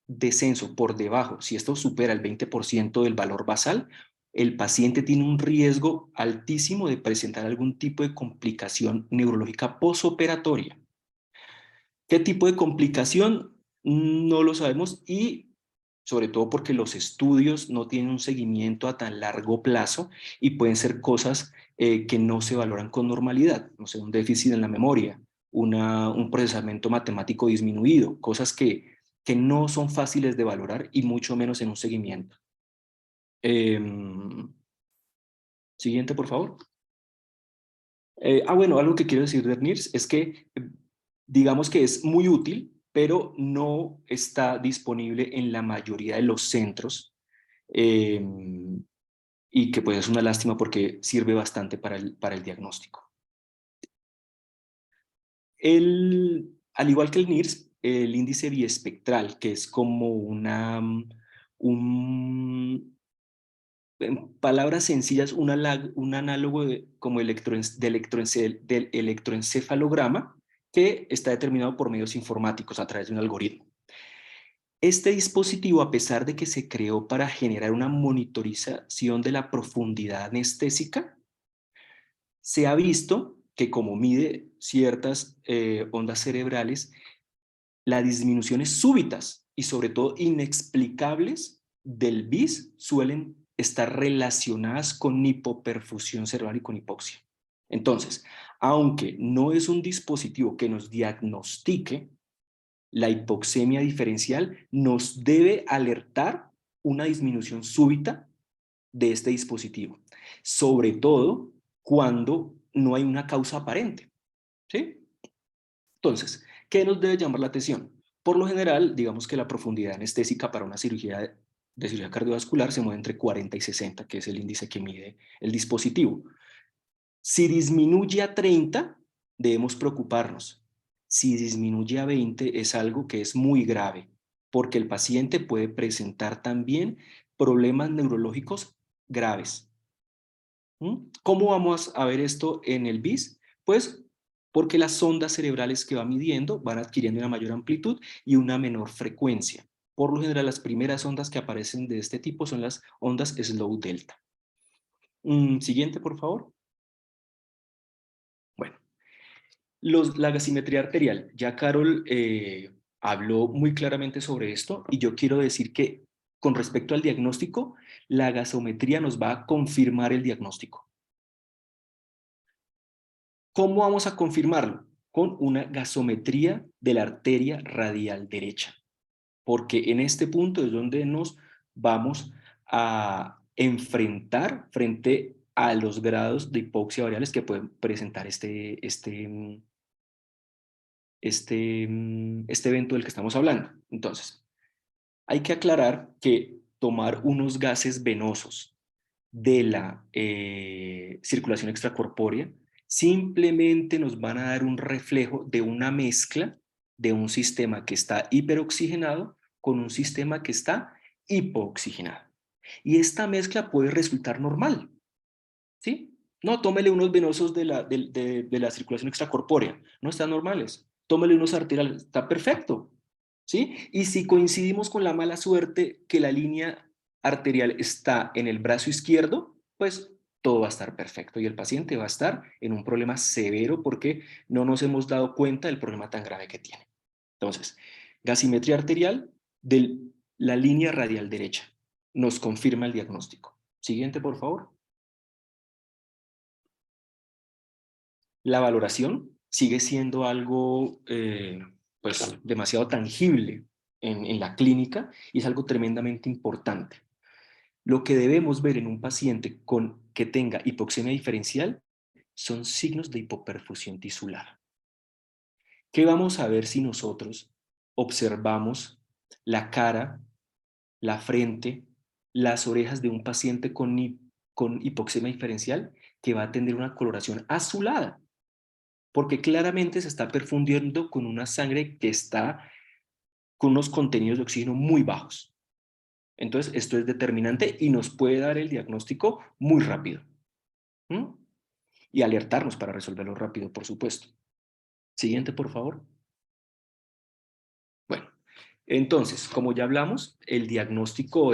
descenso por debajo, si esto supera el 20% del valor basal, el paciente tiene un riesgo altísimo de presentar algún tipo de complicación neurológica posoperatoria. ¿Qué tipo de complicación? No lo sabemos y sobre todo porque los estudios no tienen un seguimiento a tan largo plazo y pueden ser cosas que no se valoran con normalidad, no sé, un déficit en la memoria, un procesamiento matemático disminuido, cosas que no son fáciles de valorar y mucho menos en un seguimiento. Siguiente, por favor. Bueno, algo que quiero decir de NIRS es que digamos que es muy útil, pero no está disponible en la mayoría de los centros y que pues es una lástima porque sirve bastante para el diagnóstico. Al igual que el NIRS, el índice biespectral, que es como en palabras sencillas, un análogo como del electroencefalograma que está determinado por medios informáticos a través de un algoritmo. Este dispositivo, a pesar de que se creó para generar una monitorización de la profundidad anestésica, se ha visto que como mide ciertas ondas cerebrales, las disminuciones súbitas y sobre todo inexplicables del BIS suelen estar relacionadas con hipoperfusión cerebral y con hipoxia. Entonces, aunque no es un dispositivo que nos diagnostique la hipoxemia diferencial, nos debe alertar una disminución súbita de este dispositivo, sobre todo cuando no hay una causa aparente, ¿sí? Entonces, ¿qué nos debe llamar la atención? Por lo general, digamos que la profundidad anestésica para una cirugía de cirugía cardiovascular se mueve entre 40 y 60, que es el índice que mide el dispositivo. Si disminuye a 30, debemos preocuparnos. Si disminuye a 20, es algo que es muy grave, porque el paciente puede presentar también problemas neurológicos graves. ¿Cómo vamos a ver esto en el BIS? Pues porque las ondas cerebrales que va midiendo van adquiriendo una mayor amplitud y una menor frecuencia. Por lo general, las primeras ondas que aparecen de este tipo son las ondas slow delta. Siguiente, por favor. Bueno, la gasimetría arterial. Ya Carol habló muy claramente sobre esto y yo quiero decir que con respecto al diagnóstico, la gasometría nos va a confirmar el diagnóstico. ¿Cómo vamos a confirmarlo? Con una gasometría de la arteria radial derecha, porque en este punto es donde nos vamos a enfrentar frente a los grados de hipoxia variables que pueden presentar este evento del que estamos hablando. Entonces, hay que aclarar que tomar unos gases venosos de la circulación extracorpórea simplemente nos van a dar un reflejo de una mezcla de un sistema que está hiperoxigenado con un sistema que está hipooxigenada. Y esta mezcla puede resultar normal, ¿sí? No, tómele unos venosos de la circulación extracorpórea, no están normales. Tómele unos arteriales, está perfecto, ¿sí? Y si coincidimos con la mala suerte que la línea arterial está en el brazo izquierdo, pues todo va a estar perfecto y el paciente va a estar en un problema severo porque no nos hemos dado cuenta del problema tan grave que tiene. Entonces, gasimetría arterial de la línea radial derecha nos confirma el diagnóstico. Siguiente, por favor. La valoración sigue siendo algo pues, demasiado tangible en la clínica y es algo tremendamente importante. Lo que debemos ver en un paciente que tenga hipoxemia diferencial son signos de hipoperfusión tisular. ¿Qué vamos a ver si nosotros observamos la cara, la frente, las orejas de un paciente con hipoxemia diferencial que va a tener una coloración azulada? Porque claramente se está perfundiendo con una sangre que está con unos contenidos de oxígeno muy bajos. Entonces, esto es determinante y nos puede dar el diagnóstico muy rápido. Y alertarnos para resolverlo rápido, por supuesto. Siguiente, por favor. Bueno, entonces, como ya hablamos, el diagnóstico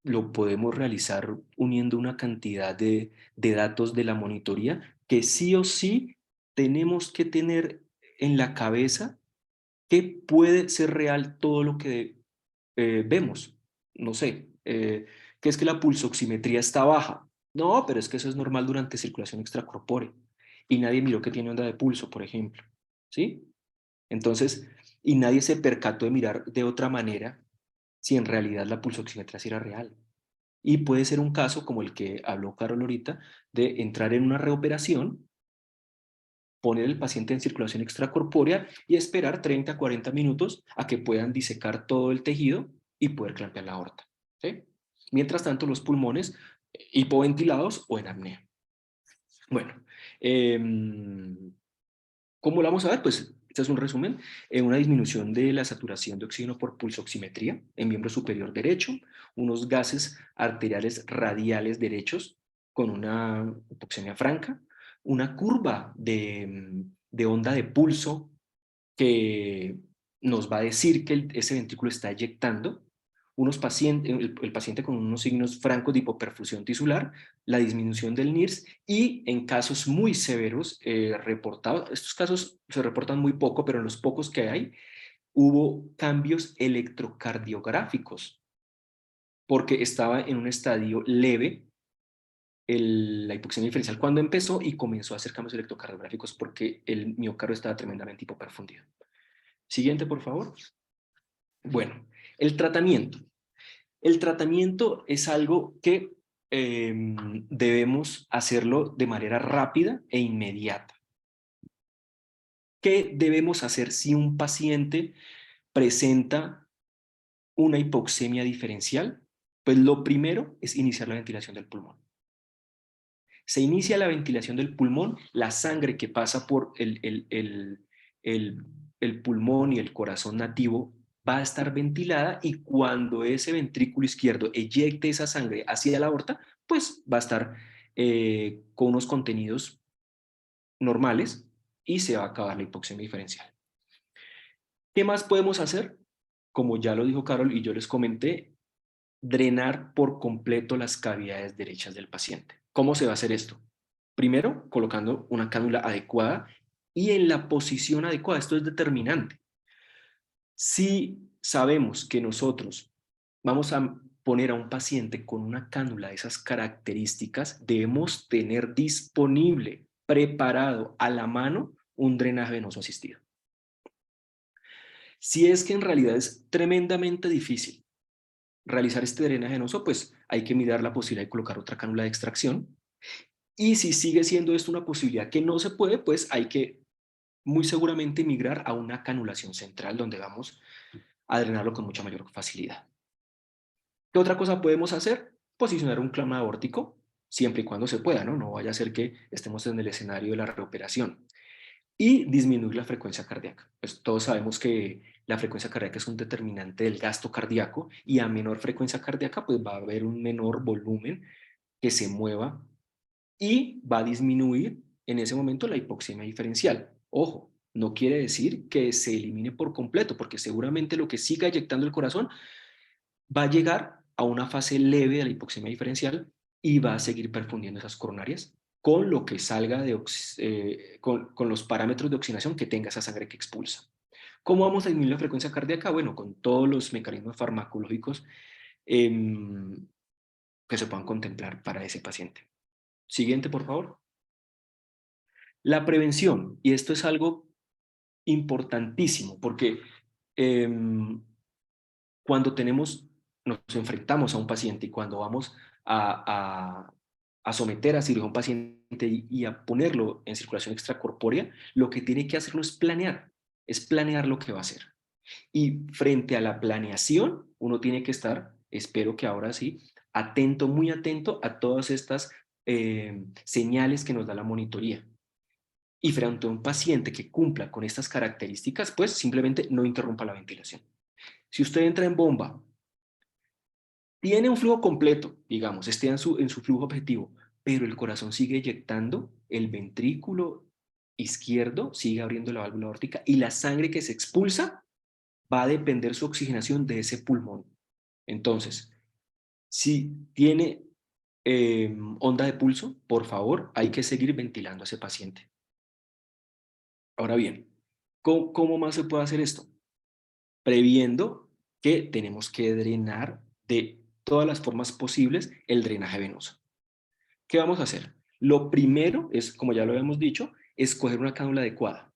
lo podemos realizar uniendo una cantidad de datos de la monitoría que sí o sí tenemos que tener en la cabeza que puede ser real todo lo que vemos. No sé, que es que la pulsoximetría está baja. No, pero es que eso es normal durante circulación extracorpórea. Y nadie miró que tiene onda de pulso, por ejemplo. ¿Sí? Entonces, y nadie se percató de mirar de otra manera si en realidad la pulsoximetría sí era real. Y puede ser un caso como el que habló Carol ahorita, de entrar en una reoperación, poner el paciente en circulación extracorpórea y esperar 30 a 40 minutos a que puedan disecar todo el tejido y poder clampear la aorta. ¿Sí? Mientras tanto, los pulmones hipoventilados o en apnea. Bueno, ¿cómo lo vamos a ver? Pues este es un resumen. Una disminución de la saturación de oxígeno por pulsoximetría en miembro superior derecho, unos gases arteriales radiales derechos con una hipoxemia franca, una curva de onda de pulso que nos va a decir que ese ventrículo está eyectando, el paciente con unos signos francos de hipoperfusión tisular, la disminución del NIRS y en casos muy severos reportados, estos casos se reportan muy poco, pero en los pocos que hay, hubo cambios electrocardiográficos porque estaba en un estadio leve la hipoxemia diferencial cuando empezó y comenzó a hacer cambios electrocardiográficos porque el miocardio estaba tremendamente hipoperfundido. Siguiente, por favor. Bueno, el tratamiento. El tratamiento es algo que debemos hacerlo de manera rápida e inmediata. ¿Qué debemos hacer si un paciente presenta una hipoxemia diferencial? Pues lo primero es iniciar la ventilación del pulmón. Se inicia la ventilación del pulmón, la sangre que pasa por el pulmón y el corazón nativo va a estar ventilada y cuando ese ventrículo izquierdo eyecte esa sangre hacia la aorta, pues va a estar con unos contenidos normales y se va a acabar la hipoxemia diferencial. ¿Qué más podemos hacer? Como ya lo dijo Carol y yo les comenté, drenar por completo las cavidades derechas del paciente. ¿Cómo se va a hacer esto? Primero, colocando una cánula adecuada y en la posición adecuada. Esto es determinante. Si sabemos que nosotros vamos a poner a un paciente con una cánula de esas características, debemos tener disponible, preparado a la mano, un drenaje venoso asistido. Si es que en realidad es tremendamente difícil realizar este drenaje venoso, pues hay que mirar la posibilidad de colocar otra cánula de extracción. Y si sigue siendo esto una posibilidad que no se puede, pues hay que muy seguramente migrar a una canulación central donde vamos a drenarlo con mucha mayor facilidad. ¿Qué otra cosa podemos hacer? Posicionar un clamado aórtico, siempre y cuando se pueda, ¿no? No vaya a ser que estemos en el escenario de la reoperación. y disminuir la frecuencia cardíaca. Pues todos sabemos que la frecuencia cardíaca es un determinante del gasto cardíaco y a menor frecuencia cardíaca pues va a haber un menor volumen que se mueva y va a disminuir en ese momento la hipoxemia diferencial. Ojo, no quiere decir que se elimine por completo, porque seguramente lo que siga eyectando el corazón va a llegar a una fase leve de la hipoxemia diferencial y va a seguir perfundiendo esas coronarias con lo que salga con los parámetros de oxigenación que tenga esa sangre que expulsa. ¿Cómo vamos a disminuir la frecuencia cardíaca? Bueno, con todos los mecanismos farmacológicos que se puedan contemplar para ese paciente. Siguiente, por favor. La prevención, y esto es algo importantísimo, porque cuando nos enfrentamos a un paciente y cuando vamos a someter a cirugía a un paciente y a ponerlo en circulación extracorpórea, lo que tiene que hacerlo es planear lo que va a hacer. Y frente a la planeación, uno tiene que estar, espero que ahora sí, atento, muy atento a todas estas señales que nos da la monitoría. Y frente a un paciente que cumpla con estas características, pues simplemente no interrumpa la ventilación. Si usted entra en bomba, tiene un flujo completo, digamos, esté en su flujo objetivo, pero el corazón sigue eyectando, el ventrículo izquierdo sigue abriendo la válvula aórtica y la sangre que se expulsa va a depender su oxigenación de ese pulmón. Entonces, si tiene onda de pulso, por favor, hay que seguir ventilando a ese paciente. Ahora bien, ¿cómo más se puede hacer esto? Previendo que tenemos que drenar de todas las formas posibles el drenaje venoso. ¿Qué vamos a hacer? Lo primero es, como ya lo habíamos dicho, escoger una cánula adecuada.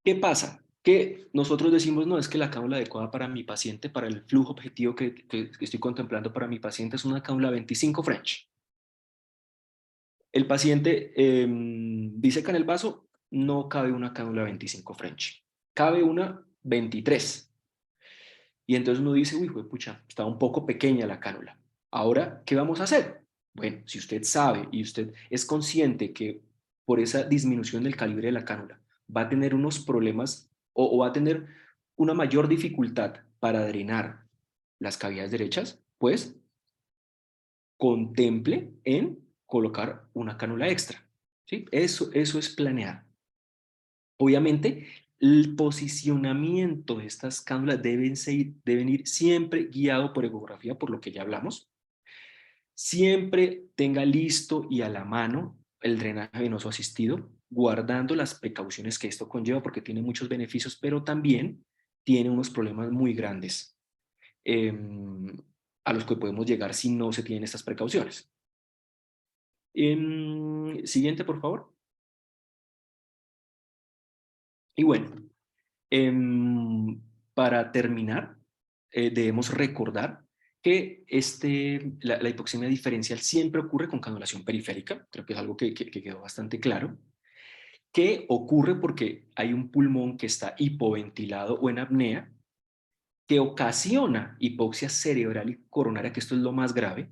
¿Qué pasa? Que nosotros decimos, no, es que la cánula adecuada para mi paciente, para el flujo objetivo que estoy contemplando para mi paciente es una cánula 25 French. El paciente dice que en el vaso no cabe una cánula 25 French, cabe una 23. Y entonces uno dice, uy, pucha, está un poco pequeña la cánula. Ahora, ¿qué vamos a hacer? Bueno, si usted sabe y usted es consciente que por esa disminución del calibre de la cánula va a tener unos problemas o va a tener una mayor dificultad para drenar las cavidades derechas, pues contemple en colocar una cánula extra. ¿Sí? Eso es planear. Obviamente, el posicionamiento de estas cánulas deben ir siempre guiado por ecografía, por lo que ya hablamos. Siempre tenga listo y a la mano el drenaje venoso asistido, guardando las precauciones que esto conlleva, porque tiene muchos beneficios, pero también tiene unos problemas muy grandes eh, a los que podemos llegar si no se tienen estas precauciones. Siguiente, por favor. Y bueno, para terminar, debemos recordar que la hipoxemia diferencial siempre ocurre con canulación periférica, creo que es algo que quedó bastante claro, que ocurre porque hay un pulmón que está hipoventilado o en apnea, que ocasiona hipoxia cerebral y coronaria, que esto es lo más grave,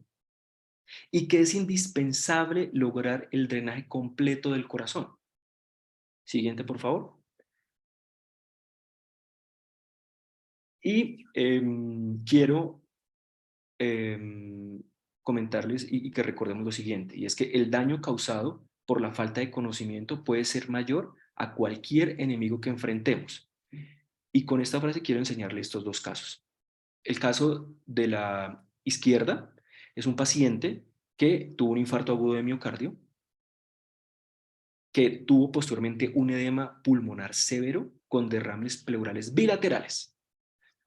y que es indispensable lograr el drenaje completo del corazón. Siguiente, por favor. Y quiero comentarles y que recordemos lo siguiente, y es que el daño causado por la falta de conocimiento puede ser mayor a cualquier enemigo que enfrentemos. Y con esta frase quiero enseñarles estos dos casos. El caso de la izquierda es un paciente que tuvo un infarto agudo de miocardio, que tuvo posteriormente un edema pulmonar severo con derrames pleurales bilaterales.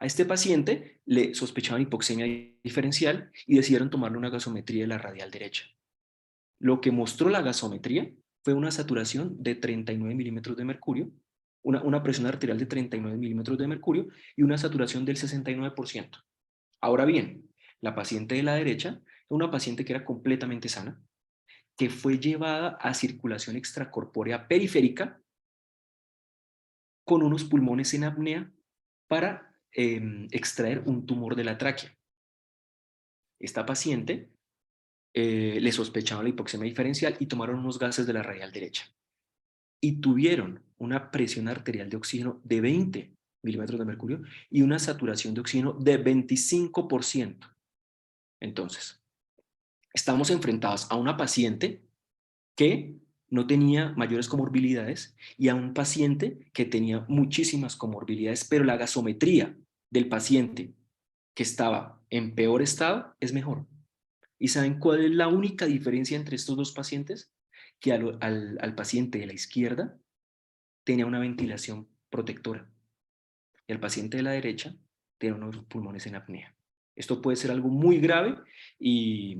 A este paciente le sospechaban hipoxemia diferencial y decidieron tomarle una gasometría de la radial derecha. Lo que mostró la gasometría fue una saturación de 39 milímetros de mercurio, una presión arterial de 39 milímetros de mercurio y una saturación del 69%. Ahora bien, la paciente de la derecha es una paciente que era completamente sana, que fue llevada a circulación extracorpórea periférica con unos pulmones en apnea para extraer un tumor de la tráquea. Esta paciente le sospechaban la hipoxemia diferencial y tomaron unos gases de la radial derecha. y tuvieron una presión arterial de oxígeno de 20 milímetros de mercurio y una saturación de oxígeno de 25%. Entonces, estamos enfrentados a una paciente que no tenía mayores comorbilidades y a un paciente que tenía muchísimas comorbilidades, pero la gasometría del paciente que estaba en peor estado es mejor. ¿Y saben cuál es la única diferencia entre estos dos pacientes? Que al paciente de la izquierda tenía una ventilación protectora y el paciente de la derecha tenía unos pulmones en apnea. Esto puede ser algo muy grave y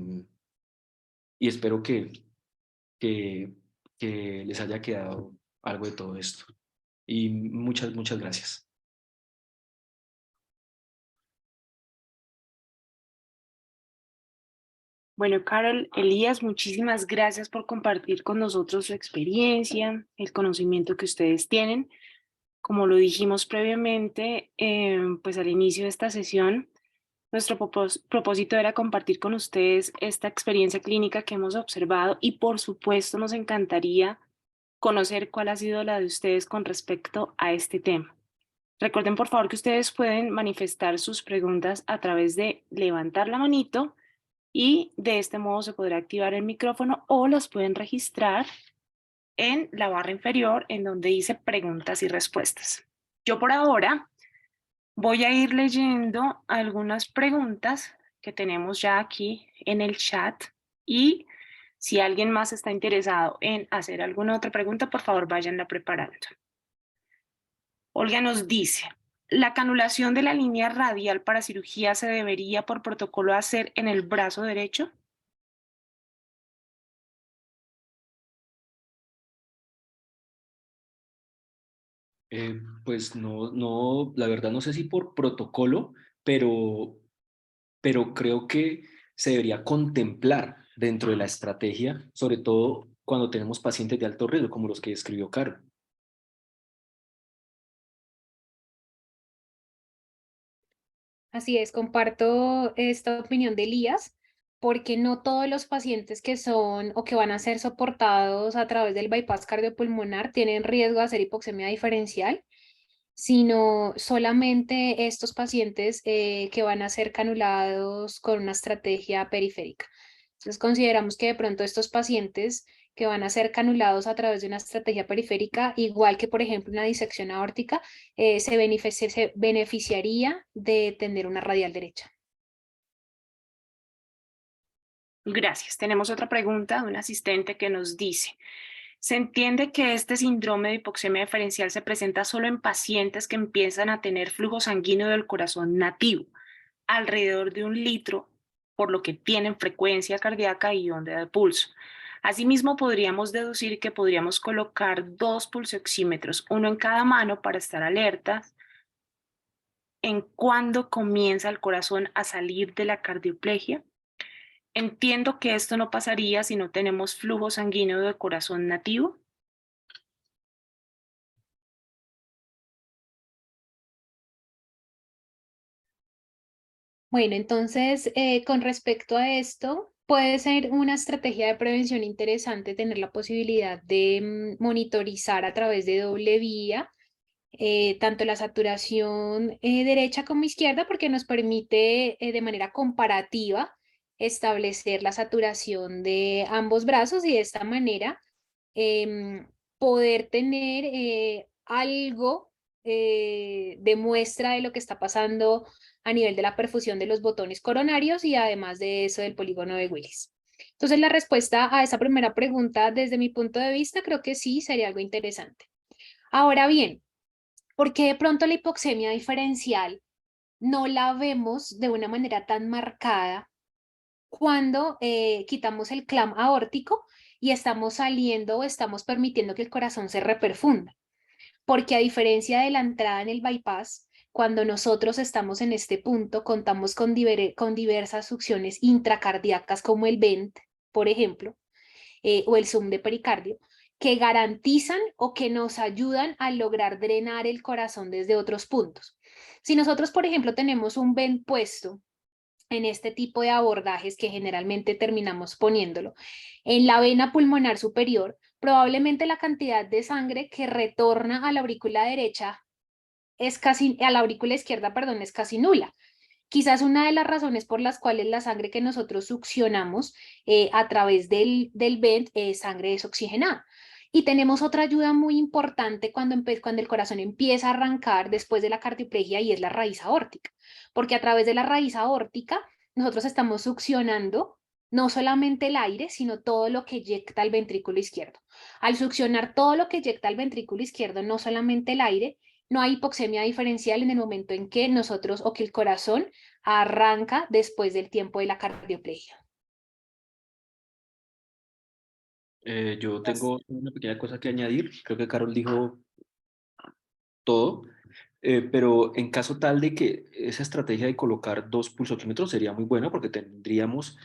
espero que, que les haya quedado algo de todo esto. Y muchas gracias. Bueno, Carol, Elías, muchísimas gracias por compartir con nosotros su experiencia, el conocimiento que ustedes tienen. Como lo dijimos previamente, pues al inicio de esta sesión, nuestro propósito era compartir con ustedes esta experiencia clínica que hemos observado y por supuesto nos encantaría conocer cuál ha sido la de ustedes con respecto a este tema. Recuerden por favor que ustedes pueden manifestar sus preguntas a través de levantar la manito y de este modo se podrá activar el micrófono o las pueden registrar en la barra inferior en donde dice preguntas y respuestas. Yo por ahora voy a ir leyendo algunas preguntas que tenemos ya aquí en el chat y si alguien más está interesado en hacer alguna otra pregunta, por favor váyanla preparando. Olga nos dice, ¿la canulación de la línea radial para cirugía se debería por protocolo hacer en el brazo derecho? Pues no, la verdad no sé si por protocolo, pero creo que se debería contemplar dentro de la estrategia, sobre todo cuando tenemos pacientes de alto riesgo, como los que describió Caro. Así es, comparto esta opinión de Elías, porque no todos los pacientes que son o que van a ser soportados a través del bypass cardiopulmonar tienen riesgo de hacer hipoxemia diferencial, sino solamente estos pacientes que van a ser canulados con una estrategia periférica. Entonces consideramos que de pronto estos pacientes que van a ser canulados a través de una estrategia periférica, igual que por ejemplo una disección aórtica, se beneficiaría de tener una radial derecha. Gracias. Tenemos otra pregunta de un asistente que nos dice, ¿se entiende que este síndrome de hipoxemia diferencial se presenta solo en pacientes que empiezan a tener flujo sanguíneo del corazón nativo, alrededor de 1 litro, por lo que tienen frecuencia cardíaca y onda de pulso? Asimismo, podríamos deducir que podríamos colocar 2 pulsoxímetros, uno en cada mano para estar alertas en cuándo comienza el corazón a salir de la cardioplegia. Entiendo que esto no pasaría si no tenemos flujo sanguíneo de corazón nativo. Bueno, entonces, con respecto a esto, puede ser una estrategia de prevención interesante tener la posibilidad de monitorizar a través de doble vía tanto la saturación derecha como izquierda, porque nos permite de manera comparativa establecer la saturación de ambos brazos y de esta manera poder tener algo de muestra de lo que está pasando a nivel de la perfusión de los botones coronarios y además de eso del polígono de Willis. Entonces, la respuesta a esa primera pregunta, desde mi punto de vista, creo que sí sería algo interesante. Ahora bien, ¿por qué de pronto la hipoxemia diferencial no la vemos de una manera tan marcada cuando quitamos el clamp aórtico y estamos saliendo o estamos permitiendo que el corazón se reperfunda? Porque a diferencia de la entrada en el bypass, cuando nosotros estamos en este punto, contamos con diversas succiones intracardíacas como el vent, por ejemplo, o el zoom de pericardio, que garantizan o que nos ayudan a lograr drenar el corazón desde otros puntos. Si nosotros, por ejemplo, tenemos un vent puesto en este tipo de abordajes que generalmente terminamos poniéndolo en la vena pulmonar superior, probablemente la cantidad de sangre que retorna a la aurícula derecha a la aurícula izquierda, perdón, es casi nula. Quizás una de las razones por las cuales la sangre que nosotros succionamos a través del vent es sangre desoxigenada. Y tenemos otra ayuda muy importante cuando el corazón empieza a arrancar después de la cardioplegia, y es la raíz aórtica. Porque a través de la raíz aórtica nosotros estamos succionando no solamente el aire, sino todo lo que eyecta el ventrículo izquierdo. Al succionar todo lo que eyecta el ventrículo izquierdo, no solamente el aire, no hay hipoxemia diferencial en el momento en que nosotros o que el corazón arranca después del tiempo de la cardioplegia. Yo tengo una pequeña cosa que añadir. Creo que Carol dijo todo, pero en caso tal de que esa estrategia de colocar 2 pulsómetros sería muy buena porque tendríamos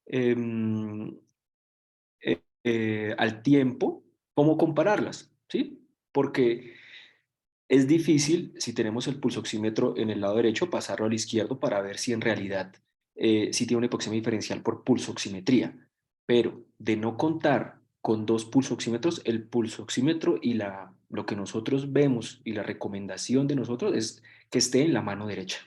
em, al tiempo cómo compararlas, ¿sí? Porque es difícil, si tenemos el pulsoxímetro en el lado derecho, pasarlo al izquierdo para ver si en realidad si tiene una hipoxemia diferencial por pulsoximetría. Pero de no contar con 2 pulsoxímetros, el pulsoxímetro y lo que nosotros vemos y la recomendación de nosotros es que esté en la mano derecha.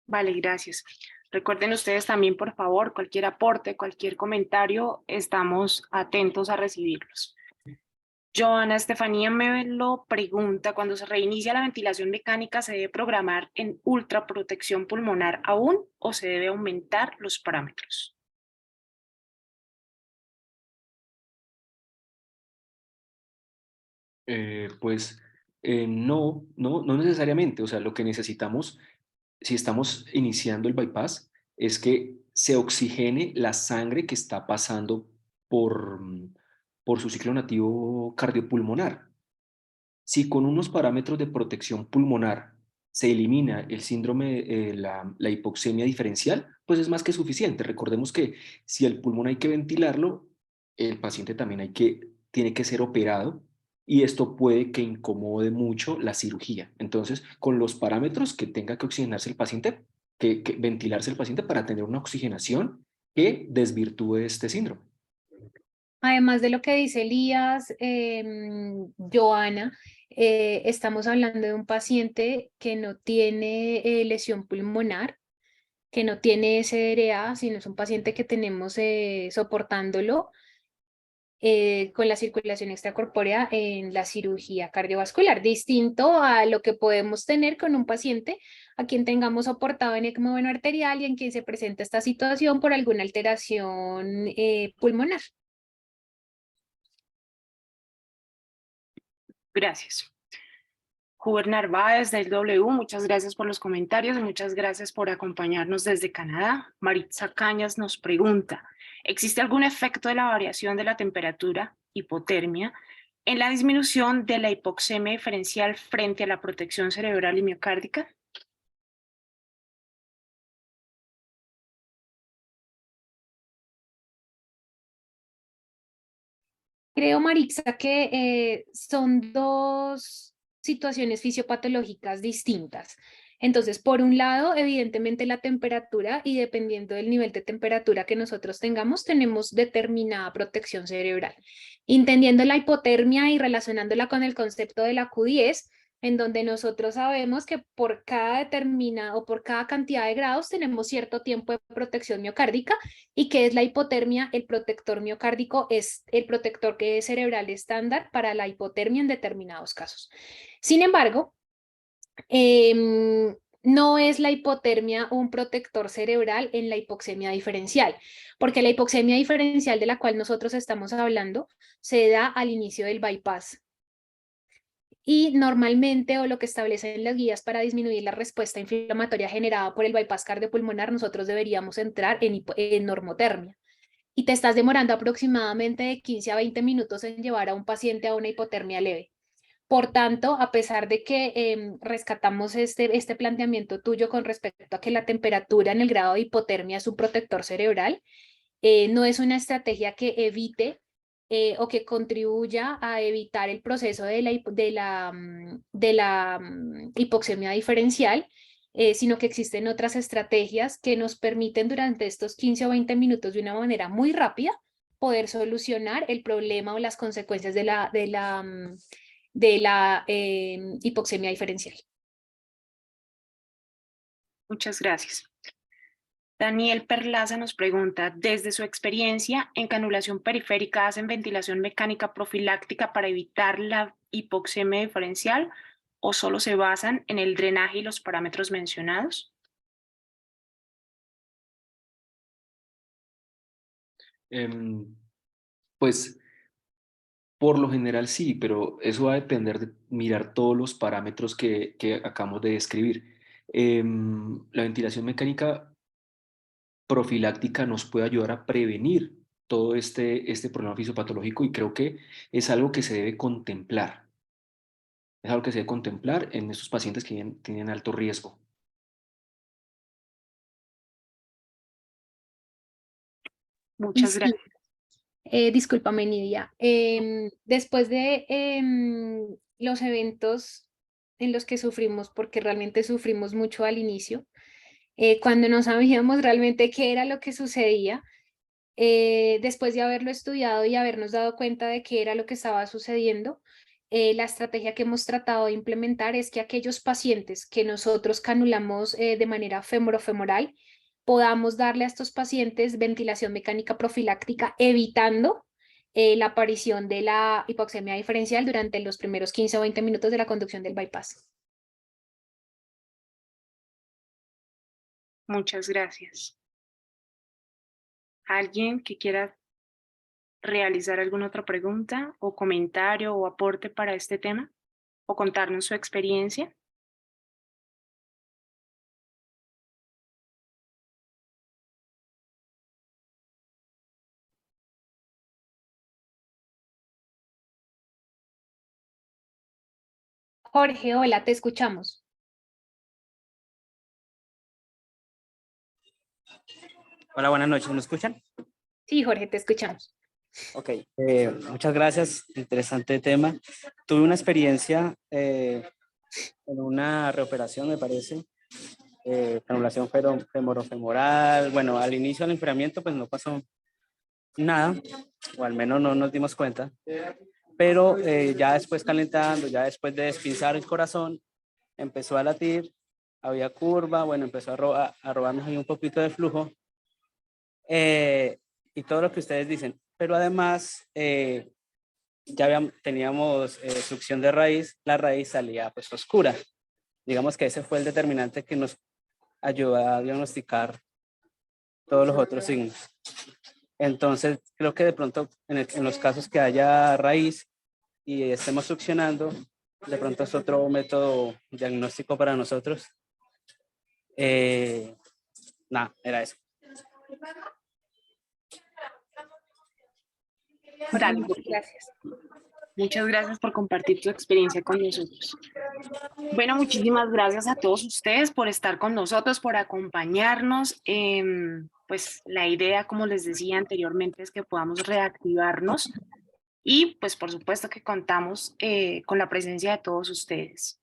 Vale, gracias. Recuerden ustedes también, por favor, cualquier aporte, cualquier comentario, estamos atentos a recibirlos. Joana Estefanía Melo pregunta, cuando se reinicia la ventilación mecánica, ¿se debe programar en ultraprotección pulmonar aún o se debe aumentar los parámetros? No necesariamente. O sea, lo que necesitamos, si estamos iniciando el bypass, es que se oxigene la sangre que está pasando por su ciclo nativo cardiopulmonar. Si con unos parámetros de protección pulmonar se elimina el síndrome, la hipoxemia diferencial, pues es más que suficiente. Recordemos que si el pulmón hay que ventilarlo, el paciente también tiene que ser operado y esto puede que incomode mucho la cirugía. Entonces, con los parámetros que tenga que oxigenarse el paciente, que ventilarse el paciente para tener una oxigenación que desvirtúe este síndrome. Además de lo que dice Elías, Joana, estamos hablando de un paciente que no tiene lesión pulmonar, que no tiene SDRA, sino es un paciente que tenemos soportándolo con la circulación extracorpórea en la cirugía cardiovascular, distinto a lo que podemos tener con un paciente a quien tengamos soportado en ECMO veno arterial y en quien se presenta esta situación por alguna alteración pulmonar. Gracias. Hubert Narváez del W, muchas gracias por los comentarios y muchas gracias por acompañarnos desde Canadá. Maritza Cañas nos pregunta, ¿existe algún efecto de la variación de la temperatura, hipotermia, en la disminución de la hipoxemia diferencial frente a la protección cerebral y miocárdica? Creo, Marixa, que son dos situaciones fisiopatológicas distintas. Entonces, por un lado, evidentemente la temperatura, y dependiendo del nivel de temperatura que nosotros tengamos, tenemos determinada protección cerebral. Entendiendo la hipotermia y relacionándola con el concepto de la Q10, en donde nosotros sabemos que por cada determinado o por cada cantidad de grados tenemos cierto tiempo de protección miocárdica, y que es la hipotermia, el protector miocárdico es el protector que es cerebral estándar para la hipotermia en determinados casos. Sin embargo, no es la hipotermia un protector cerebral en la hipoxemia diferencial, porque la hipoxemia diferencial de la cual nosotros estamos hablando se da al inicio del bypass. Y normalmente, o lo que establecen las guías para disminuir la respuesta inflamatoria generada por el bypass cardiopulmonar, nosotros deberíamos entrar en normotermia. Y te estás demorando aproximadamente de 15 a 20 minutos en llevar a un paciente a una hipotermia leve. Por tanto, a pesar de que rescatamos este planteamiento tuyo con respecto a que la temperatura en el grado de hipotermia es un protector cerebral, no es una estrategia que evite o que contribuya a evitar el proceso de la hipoxemia diferencial, sino que existen otras estrategias que nos permiten durante estos 15 o 20 minutos de una manera muy rápida poder solucionar el problema o las consecuencias de la hipoxemia diferencial. Muchas gracias. Daniel Perlaza nos pregunta, desde su experiencia, ¿en canulación periférica hacen ventilación mecánica profiláctica para evitar la hipoxemia diferencial o solo se basan en el drenaje y los parámetros mencionados? Pues por lo general sí, pero eso va a depender de mirar todos los parámetros que acabamos de describir. La ventilación mecánica profiláctica nos puede ayudar a prevenir todo este problema fisiopatológico y creo que es algo que se debe contemplar. Es algo que se debe contemplar en estos pacientes que tienen alto riesgo. Muchas Sí, gracias. discúlpame, Nidia. Después de los eventos en los que sufrimos, porque realmente sufrimos mucho al inicio, cuando no sabíamos realmente qué era lo que sucedía, después de haberlo estudiado y habernos dado cuenta de qué era lo que estaba sucediendo, la estrategia que hemos tratado de implementar es que aquellos pacientes que nosotros canulamos de manera femorofemoral, podamos darle a estos pacientes ventilación mecánica profiláctica, evitando la aparición de la hipoxemia diferencial durante los primeros 15 o 20 minutos de la conducción del bypass. Muchas gracias. ¿Alguien que quiera realizar alguna otra pregunta o comentario o aporte para este tema o contarnos su experiencia? Jorge, hola, te escuchamos. Hola, buenas noches, ¿me escuchan? Sí, Jorge, te escuchamos. Ok, muchas gracias, interesante tema. Tuve una experiencia en una reoperación, me parece, canulación femorofemoral. Bueno, al inicio del enfriamiento pues no pasó nada, o al menos no nos dimos cuenta, pero ya después calentando, ya después de despinzar el corazón, empezó a latir, había curva, bueno, empezó a robarnos ahí un poquito de flujo. Y todo lo que ustedes dicen, pero además teníamos succión de raíz, la raíz salía pues oscura. Digamos que ese fue el determinante que nos ayudó a diagnosticar todos los otros signos. Entonces creo que de pronto en los casos que haya raíz y estemos succionando, de pronto es otro método diagnóstico para nosotros. Nada, era eso. Dale. Gracias. Muchas gracias por compartir tu experiencia con nosotros. Bueno, muchísimas gracias a todos ustedes por estar con nosotros, por acompañarnos. Pues la idea, como les decía anteriormente, es que podamos reactivarnos y pues por supuesto que contamos con la presencia de todos ustedes.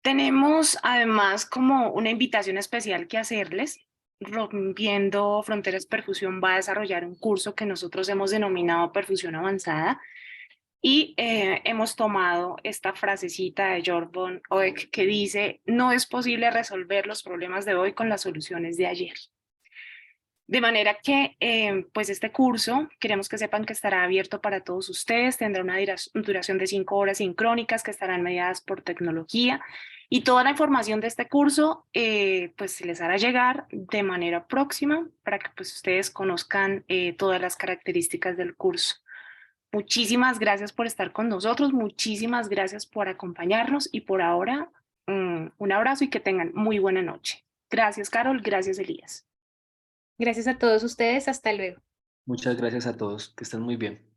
Tenemos además como una invitación especial que hacerles. Rompiendo Fronteras Perfusión va a desarrollar un curso que nosotros hemos denominado Perfusión Avanzada y hemos tomado esta frasecita de George von Oeck que dice: no es posible resolver los problemas de hoy con las soluciones de ayer. De manera que, pues este curso, queremos que sepan que estará abierto para todos ustedes, tendrá una duración de 5 horas sincrónicas que estarán mediadas por tecnología y toda la información de este curso, pues se les hará llegar de manera próxima para que pues ustedes conozcan todas las características del curso. Muchísimas gracias por estar con nosotros, muchísimas gracias por acompañarnos y por ahora un abrazo y que tengan muy buena noche. Gracias, Carol, gracias, Elías. Gracias a todos ustedes. Hasta luego. Muchas gracias a todos, que estén muy bien.